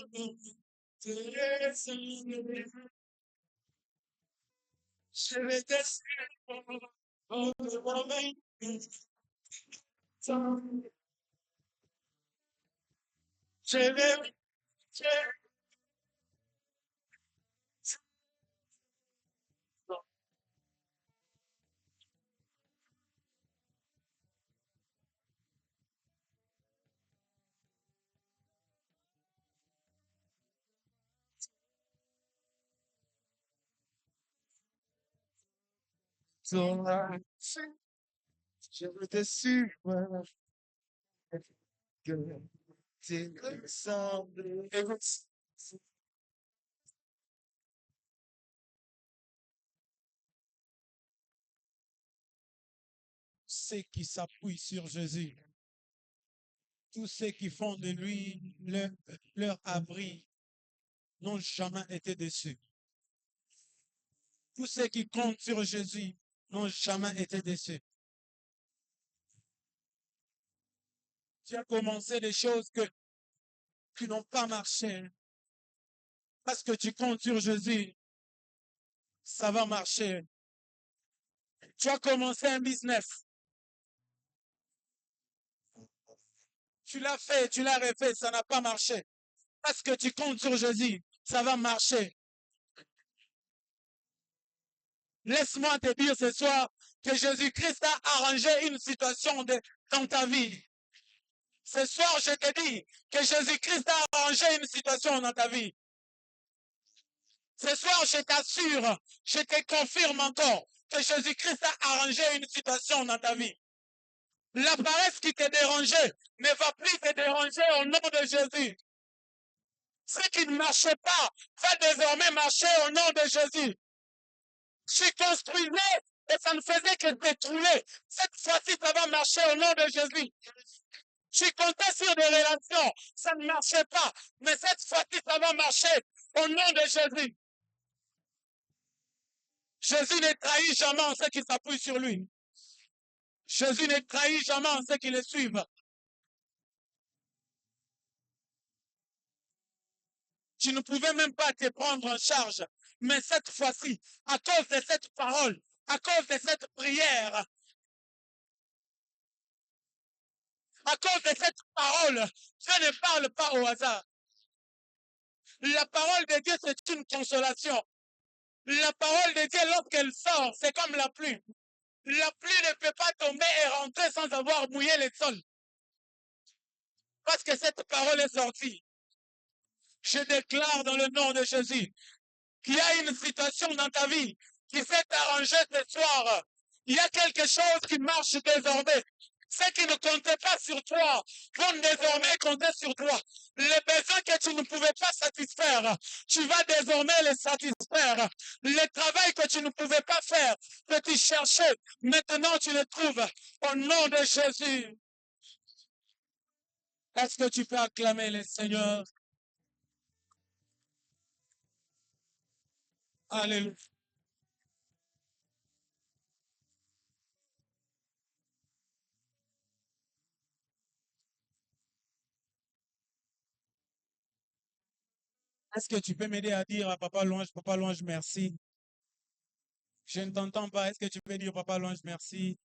Je vais te suivre, au-delà. Je vais je veux te suivre, que tu ressembles. Écoute, ceux qui s'appuient sur Jésus, tous ceux qui font de lui leur abri, n'ont jamais été déçus. Tous ceux qui comptent sur Jésus n'ont jamais été déçus. Tu as commencé des choses qui n'ont pas marché. Parce que tu comptes sur Jésus, ça va marcher. Tu as commencé un business. Tu l'as fait, tu l'as refait, ça n'a pas marché. Parce que tu comptes sur Jésus, ça va marcher. Laisse-moi te dire ce soir que Jésus-Christ a arrangé une situation dans ta vie. Ce soir, je te dis que Jésus-Christ a arrangé une situation dans ta vie. Ce soir, je t'assure, je te confirme encore que Jésus-Christ a arrangé une situation dans ta vie. La paresse qui te dérangeait ne va plus te déranger au nom de Jésus. Ce qui ne marchait pas va désormais marcher au nom de Jésus. Tu construisais et ça ne faisait que détruire. Cette fois-ci, ça va marcher au nom de Jésus. Tu comptais sur des relations, ça ne marchait pas. Mais cette fois-ci, ça va marcher au nom de Jésus. Jésus ne trahit jamais ceux qui s'appuient sur lui. Jésus ne trahit jamais ceux qui le suivent. Tu ne pouvais même pas te prendre en charge. Mais cette fois-ci, à cause de cette parole, à cause de cette prière, à cause de cette parole, Dieu ne parle pas au hasard. La parole de Dieu, c'est une consolation. La parole de Dieu, lorsqu'elle sort, c'est comme la pluie. La pluie ne peut pas tomber et rentrer sans avoir mouillé le sol. Parce que cette parole est sortie. Je déclare dans le nom de Jésus qu'il y a une situation dans ta vie qui s'est arrangée ce soir. Il y a quelque chose qui marche désormais. Ceux qui ne comptaient pas sur toi vont désormais compter sur toi. Les besoins que tu ne pouvais pas satisfaire, tu vas désormais les satisfaire. Le travail que tu ne pouvais pas faire, que tu cherchais, maintenant tu le trouves au nom de Jésus. Est-ce que tu peux acclamer le Seigneur? Alléluia. Est-ce que tu peux m'aider à dire à Papa Louange, merci? Je ne t'entends pas. Est-ce que tu peux dire Papa Louange, merci?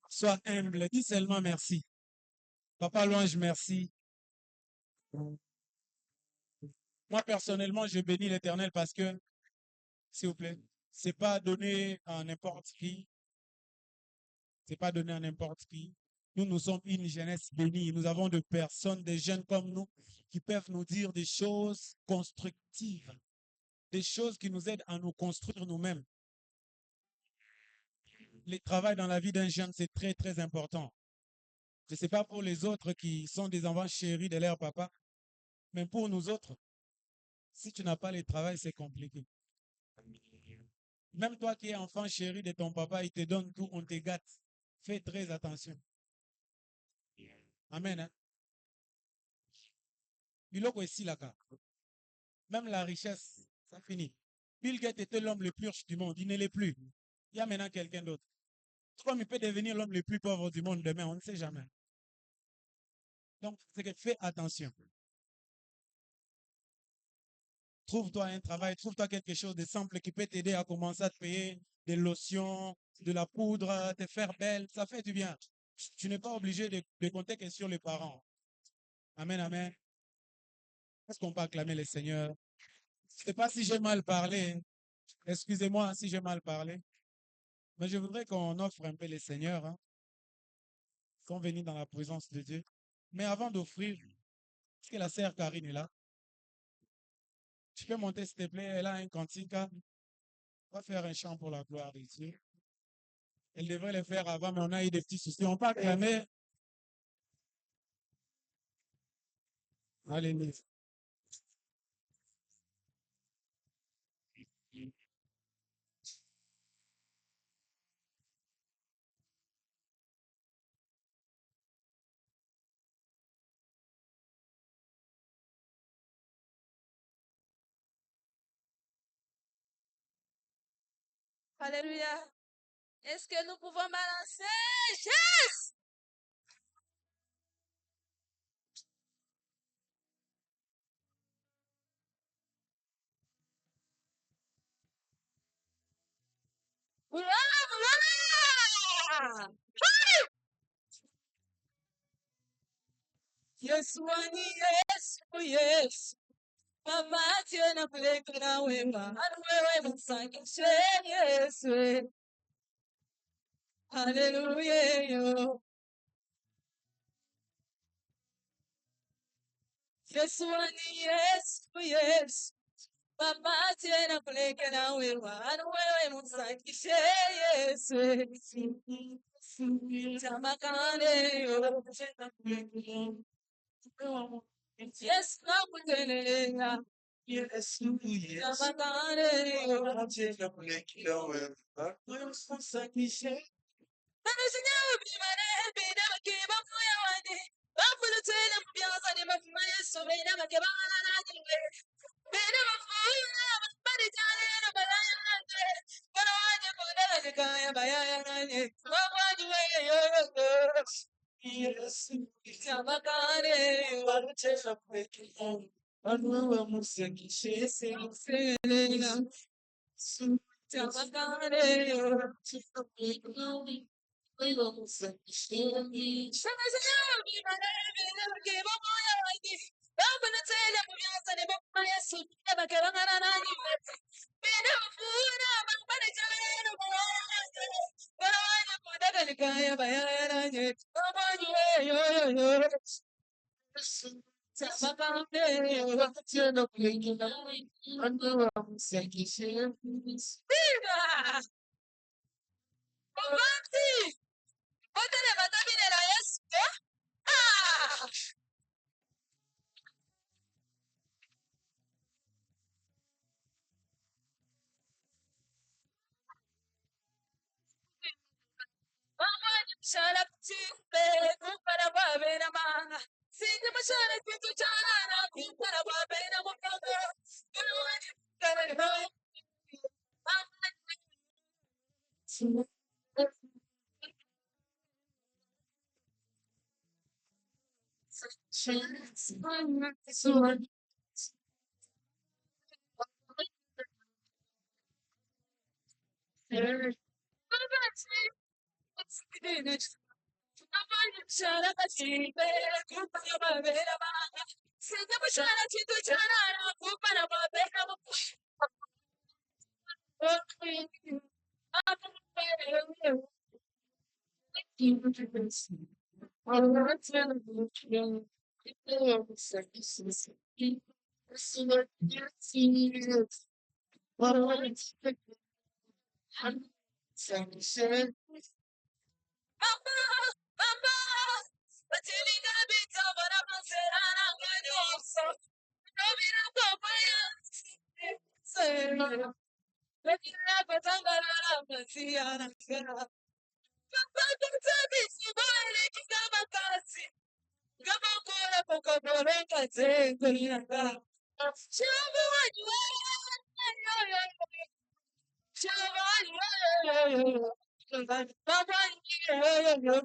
Sois humble. Dis seulement merci. Papa Louange, merci. Moi, personnellement, je bénis l'Éternel parce que, s'il vous plaît, c'est pas donné à n'importe qui. C'est pas donné à n'importe qui. Nous sommes une jeunesse bénie. Nous avons des personnes, des jeunes comme nous, qui peuvent nous dire des choses constructives, des choses qui nous aident à nous construire nous-mêmes. Le travail dans la vie d'un jeune, c'est très, très important. Je ne sais pas pour les autres qui sont des enfants chéris de leur papa, mais pour nous autres, si tu n'as pas le travail, c'est compliqué. Même toi qui es enfant chéri de ton papa, il te donne tout, on te gâte. Fais très attention. Amen. Hein? Biloko est là. Même la richesse, ça finit. Bill Gates était l'homme le plus riche du monde. Il ne l'est plus. Il y a maintenant quelqu'un d'autre. Comme il peut devenir l'homme le plus pauvre du monde demain, on ne sait jamais. Donc, c'est que fais attention. Trouve-toi un travail, trouve-toi quelque chose de simple qui peut t'aider à commencer à te payer des lotions, de la poudre, te faire belle. Ça fait du bien. Tu n'es pas obligé de compter que sur les parents. Amen, amen. Est-ce qu'on peut acclamer le Seigneur? Je ne sais pas si j'ai mal parlé. Excusez-moi si j'ai mal parlé. Mais je voudrais qu'on offre un peu le Seigneur. Hein, qu'on venir dans la présence de Dieu. Mais avant d'offrir, est-ce que la sœur Karine est là? Tu peux monter, s'il te plaît. Elle a un cantique. On va faire un chant pour la gloire de Dieu. Elle devrait le faire avant, mais on a eu des petits soucis. On peut acclamer. Alléluia. Alléluia. Est-ce que nous pouvons balancer? Yes! Yes, one, yes, yes. Mama, tiena pleka na wema. Wewe msakishe Yesu. Hallelujah. Yo. Yes, one, yes, yes. Mama, tiena pleka na wema. Wewe msakishe Yesu. Tamakane yo. Yes, nakutelela. Yes, Tamakane yo. Otele matabine na Yesu. Ah! Mama shala chimbe kupara babe na manga. Sita mashala kitu chana na kupara babe na mukanga. Kulwani kare ho. Mama shala chimbe kupara babe na manga. Sita mashala kitu chana na kupara babe na Mama, mama, Batilika bita bara manzerana ganyoso. Nobina kopaya. Sera. Batilika batangara masiana sera. Kapata tabi sibale kikaba kasi. Kaba kora kokobore kate kulinaka. Shabu wajwa. Shabu wajwa. Baba yo.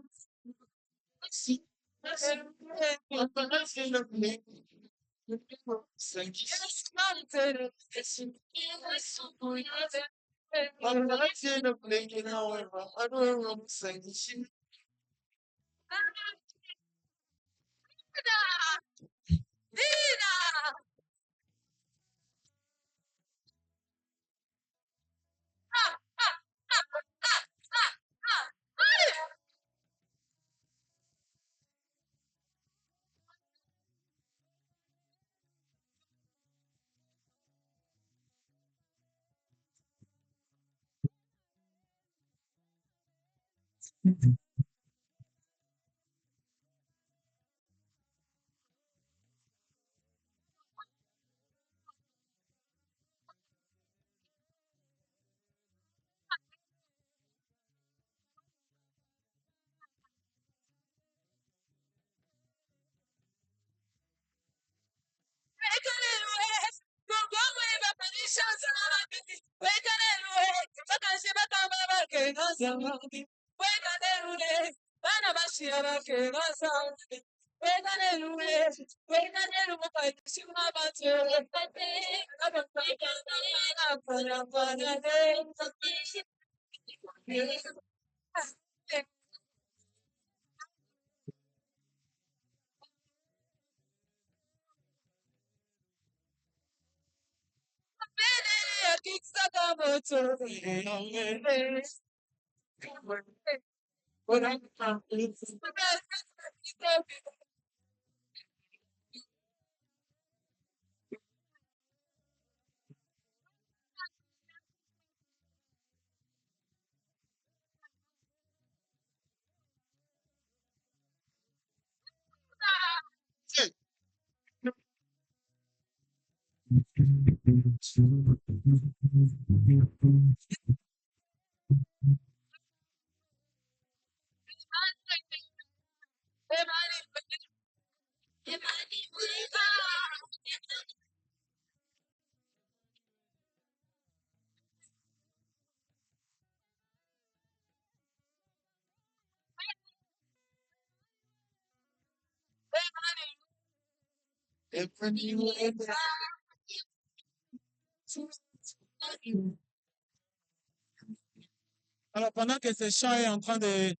Alors, pendant que ce chant est en train de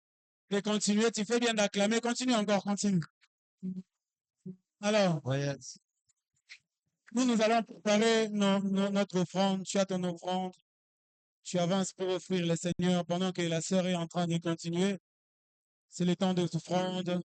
continuer, tu fais bien d'acclamer. Continue encore, continue. Alors, nous allons préparer notre offrande. Tu as ton offrande. Tu avances pour offrir le Seigneur pendant que la sœur est en train de continuer. C'est le temps de l'offrande.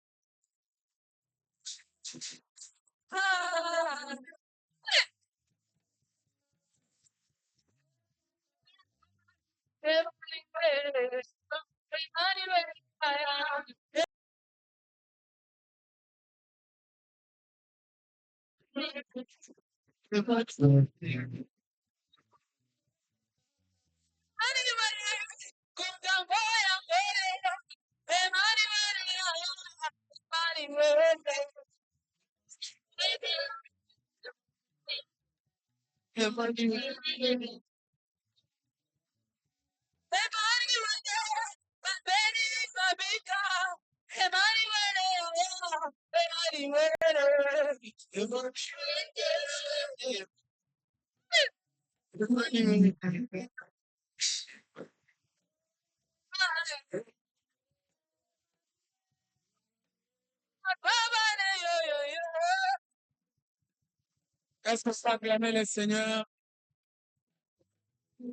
Est-ce que ça acclamer le Seigneur? Je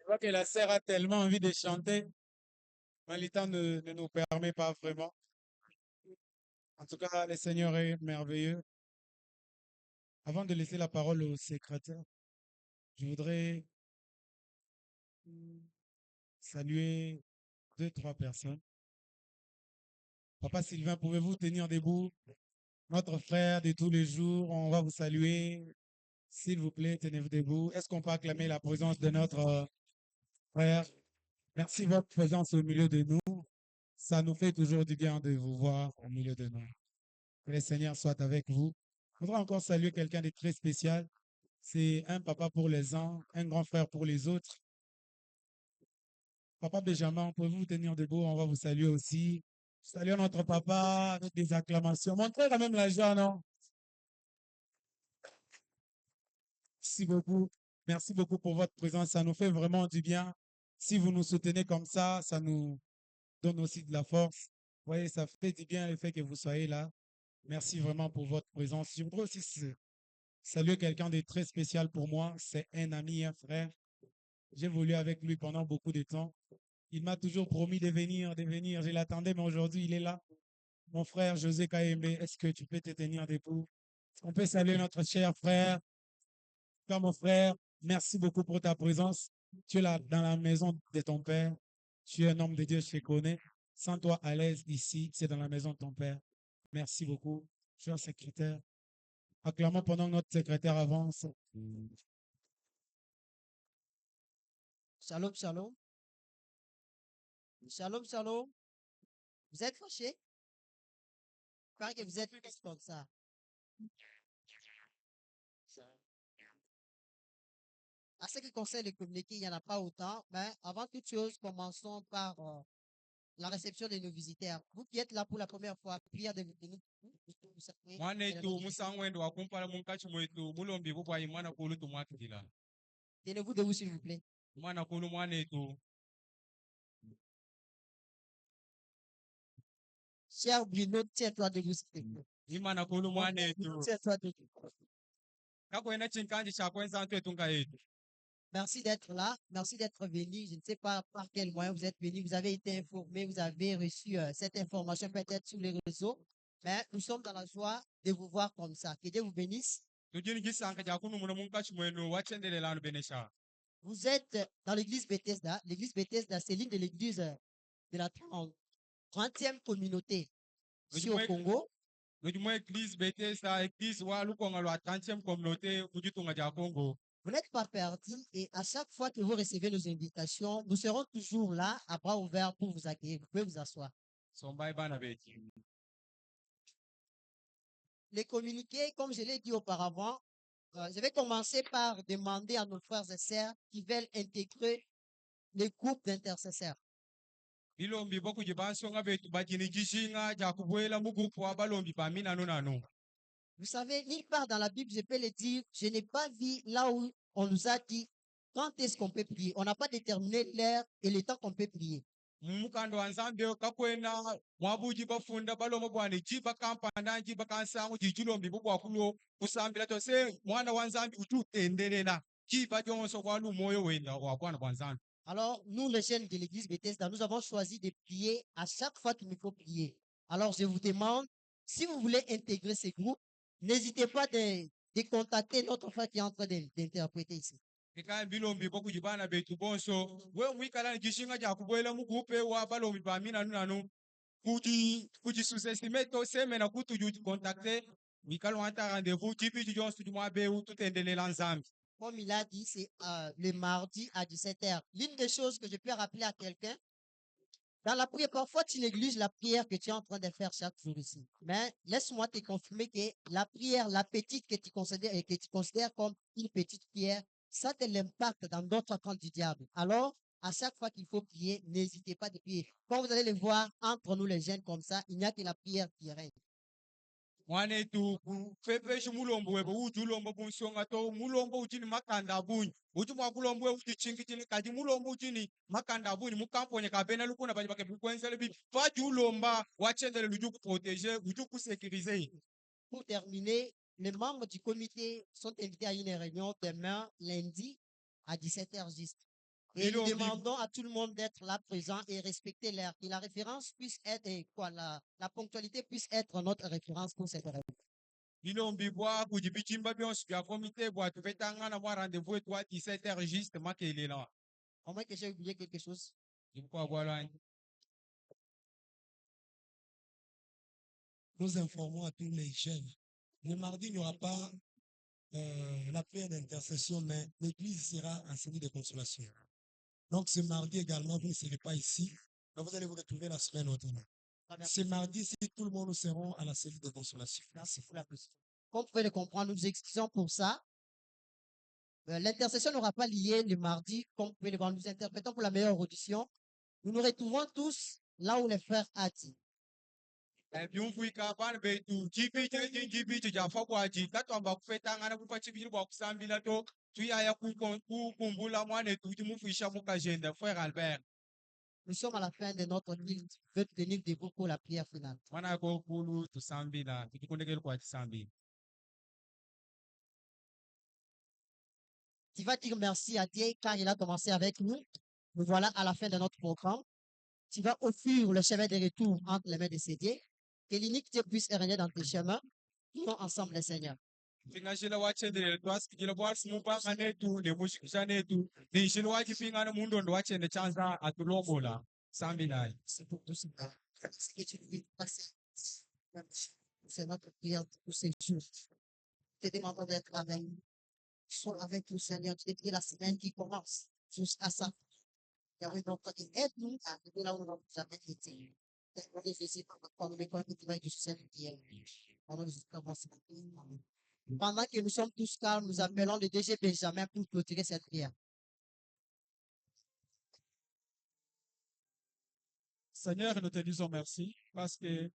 vois que la sœur a tellement envie de chanter, mais le temps ne nous permet pas vraiment. En tout cas, le Seigneur est merveilleux. Avant de laisser la parole au secrétaire, je voudrais saluer 2, 3 personnes. Papa Sylvain, pouvez-vous tenir debout? Notre frère de tous les jours, on va vous saluer. S'il vous plaît, tenez-vous debout. Est-ce qu'on peut acclamer la présence de notre frère? Merci de votre présence au milieu de nous. Ça nous fait toujours du bien de vous voir au milieu de nous. Que le Seigneur soit avec vous. Je voudrais encore saluer quelqu'un de très spécial. C'est un papa pour les uns, un grand frère pour les autres. Papa Benjamin, pouvez-vous vous tenir debout? On va vous saluer aussi. Saluons notre papa avec des acclamations. Montrez quand même la joie, non? Merci beaucoup. Merci beaucoup pour votre présence. Ça nous fait vraiment du bien. Si vous nous soutenez comme ça nous donne aussi de la force. Vous voyez, ça fait du bien le fait que vous soyez là. Merci vraiment pour votre présence. Je voudrais aussi saluer quelqu'un de très spécial pour moi. C'est un ami, un frère. J'ai évolué avec lui pendant beaucoup de temps. Il m'a toujours promis de venir, de venir. Je l'attendais, mais aujourd'hui, il est là. Mon frère José Kaembe, est-ce que tu peux te tenir debout? On peut saluer notre cher frère. Toi, mon frère, merci beaucoup pour ta présence. Tu es là dans la maison de ton père. Tu es un homme de Dieu, je te connais. Sens-toi à l'aise ici, c'est dans la maison de ton père. Merci beaucoup. Cher secrétaire. Acclamons pendant que notre secrétaire avance. Shalom, shalom. Shalom, shalom. Vous êtes fâchés? Je crois que vous êtes comme ça. À ce qui concerne les communiqués, il n'y en a pas autant. Mais avant toute chose, commençons par la réception de nos visiteurs. Vous qui êtes là pour la première fois, prière de nous. Tenez-vous debout, s'il vous plaît. Cher Bruno, tiens-toi debout, s'il te plaît. Tiens-toi debout. Merci d'être là. Merci d'être venu. Je ne sais pas par quel moyen vous êtes venu. Vous avez été informé. Vous avez reçu cette information peut-être sur les réseaux. Mais nous sommes dans la joie de vous voir comme ça. Que Dieu vous bénisse. Vous êtes dans l'église Bethesda. L'église Bethesda, c'est l'une de l'église de la 30e communauté ici au Congo. Vous n'êtes pas perdu et à chaque fois que vous recevez nos invitations, nous serons toujours là à bras ouverts pour vous accueillir. Vous pouvez vous asseoir. Les communiqués, comme je l'ai dit auparavant, je vais commencer par demander à nos frères et sœurs qui veulent intégrer les groupes d'intercesseurs. Vous savez, nulle part dans la Bible, je peux le dire, je n'ai pas vu là où on nous a dit quand est-ce qu'on peut prier. On n'a pas déterminé l'heure et le temps qu'on peut prier. Alors, nous, les jeunes de l'église Bethesda, nous avons choisi de prier à chaque fois qu'il nous faut prier. Alors, je vous demande, si vous voulez intégrer ces groupes, n'hésitez pas de contacter notre frère qui est en train d'interpréter ici. Eka bilombi bokujibana betu bonso. We mwikala njishinga ja kuboela mukupe wa balombi ba mina nanu. Kuji sous-estimer to seme na kutu ju contacter. Mikalo anta rendez-vous tipi ju jonsu du mwa be ou tout endele lanzambi. Comme il a dit, c'est le mardi à 17h. L'une des choses que je peux rappeler à quelqu'un, dans la prière, parfois tu négliges la prière que tu es en train de faire chaque jour ici. Mais laisse-moi te confirmer que la prière, la petite que tu considères comme une petite prière, ça a de l'impact dans d'autres camps du diable. Alors, à chaque fois qu'il faut prier, n'hésitez pas de prier. Quand vous allez le voir entre nous les jeunes comme ça, il n'y a que la prière qui règne. Mwane tu fepeshi mulombo webo uju ulombo bunsonga to mulombo ujini makanda bunyi uju mwa kulombo uji chingi chini kadi mulombo ujini makanda bunyi mukamponye kabena lukuna banye bake bikwenzele bi faji ulomba wachendele luju protéger uju sécuriser. Pour terminer, les membres du comité sont invités à une réunion demain, lundi, à 17h juste. Et nous demandons à tout le monde d'être là présent et respecter l'heure. Que la référence puisse être, la ponctualité puisse être notre référence pour cette réunion. Bilombi bwa kujibichimba byonsi bya komite bwa tufetangana mwa rendez-vous etwa 17h juste makele là. À moins que j'ai oublié quelque chose. Jimko voilà. Nous informons à tous les jeunes. Le mardi, il n'y aura pas la prière d'intercession, mais l'église sera en cellule de consolation. Donc, ce mardi également, vous ne serez pas ici, mais vous allez vous retrouver la semaine autrement. Ce mardi, si tout le monde nous serons à la cellule de consolation. Merci pour la question. Comme vous pouvez le comprendre, nous nous excusons pour ça. L'intercession n'aura pas lié le mardi, comme vous pouvez le voir. Nous interprétons pour la meilleure audition. Nous nous retrouvons tous là où les frères a dit. Byumvika bana betu jibi jafa kwaji katwamba kufetangana kupachibiri bwa kusambila to tuyaya kukumbula mwane tuji mufisha mukajenda frère Albert. Nous sommes à la fin de notre livre. Je veux tenir debout pour la prière finale. Mwana ko kulu tusambila tukikundekele kwa tisambila. Tu vas dire merci à Dieu car il a commencé avec nous. Nous voilà à la fin de notre programme. Tu vas offrir le chemin de retour entre les mains de ces dieux. Que l'iniquité puisse régner dans tes chemins. Prions ensemble, les Seigneurs. Tingashila wachendele twasikijila bwasi mupanga netu nemushikisha netu nishila wachipingana mundondo wachende chanza atulobola sambila. C'est pour tout cela. Ce que tu veux passer. C'est notre prière de tous ces jours. Te demandons d'être avec nous. Sois avec nous, Seigneur, depuis la semaine qui commence jusqu'à ça. Aide-nous à arriver là où nous n'avons jamais été. Pendant que nous sommes tous calmes, nous appelons le DG Benjamin pour clôturer cette prière. Seigneur, nous te disons merci parce que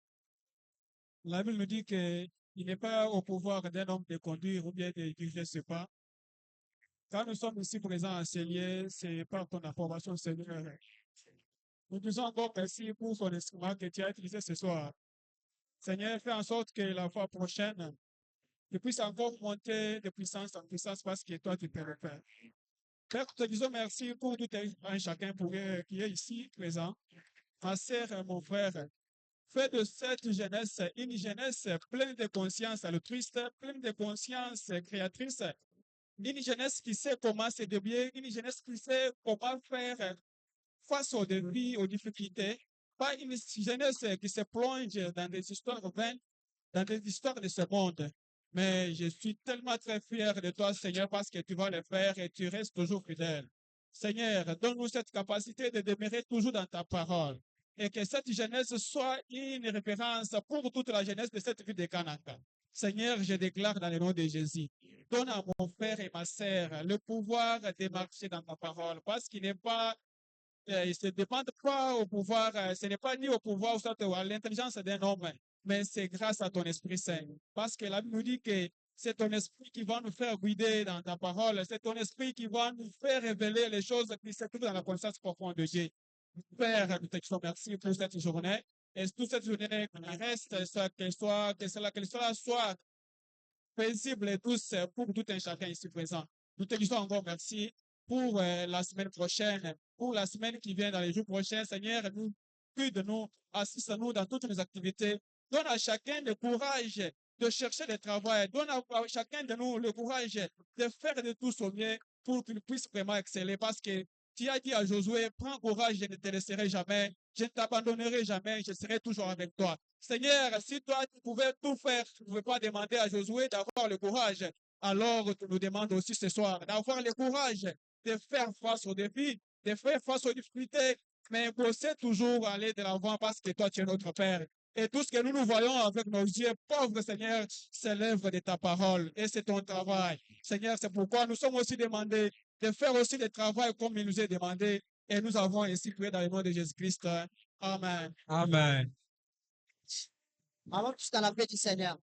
la Bible nous dit qu'il n'est pas au pouvoir d'un homme de conduire ou bien de diriger ce pas. Quand nous sommes ici présents en ces lieux, c'est par ton approbation, Seigneur. Nous disons encore merci pour son instrument que tu as utilisé ce soir. Seigneur, fais en sorte que la fois prochaine, tu puisses encore monter de puissance en puissance parce que toi, tu peux le faire. Père, nous te disons merci pour tout un chacun qui est ici présent. Ma sœur, mon frère, fais de cette jeunesse une jeunesse pleine de conscience altruiste, pleine de conscience créatrice, une jeunesse qui sait comment se débrouiller, une jeunesse qui sait comment faire face aux défis, aux difficultés, pas une jeunesse qui se plonge dans des histoires vaines, dans des histoires de ce monde. Mais je suis tellement très fier de toi, Seigneur, parce que tu vas le faire et tu restes toujours fidèle. Seigneur, donne-nous cette capacité de demeurer toujours dans ta parole. Et que cette jeunesse soit une référence pour toute la jeunesse de cette ville de Kanaka. Seigneur, je déclare dans le nom de Jésus, donne à mon frère et ma sœur le pouvoir de marcher dans ta parole, parce qu'il n'est pas, il ne dépend pas au pouvoir, ce n'est pas ni au pouvoir ou à l'intelligence d'un homme, mais c'est grâce à ton Esprit Saint. Parce que la Bible nous dit que c'est ton esprit qui va nous faire guider dans ta parole, c'est ton esprit qui va nous faire révéler les choses qui se trouvent dans la conscience profonde de Dieu. Père, nous te disons merci pour cette journée. Et toute cette journée qui reste, qu'elle soit paisible et douce pour tout un chacun ici présent. Nous te disons encore merci pour la semaine prochaine, pour la semaine qui vient, dans les jours prochains. Seigneur, nous, cuide-nous, assiste-nous dans toutes nos activités. Donne à chacun le courage de chercher le travail. Donne à chacun de nous le courage de faire de tout son mieux pour qu'il puisse vraiment exceller parce que tu as dit à Josué, prends courage, je ne te laisserai jamais, je ne t'abandonnerai jamais, je serai toujours avec toi. Seigneur, si toi tu pouvais tout faire, tu ne pouvais pas demander à Josué d'avoir le courage, alors tu nous demandes aussi ce soir d'avoir le courage de faire face aux défis, de faire face aux difficultés, mais bosser toujours, aller de l'avant parce que toi tu es notre Père. Et tout ce que nous voyons avec nos yeux, pauvre Seigneur, c'est l'œuvre de ta parole et c'est ton travail. Seigneur, c'est pourquoi nous sommes aussi demandés de faire aussi le travail comme il nous est demandé. Et nous avons ainsi prié dans le nom de Jésus-Christ. Amen. Amen. Allons tous dans la paix du Seigneur.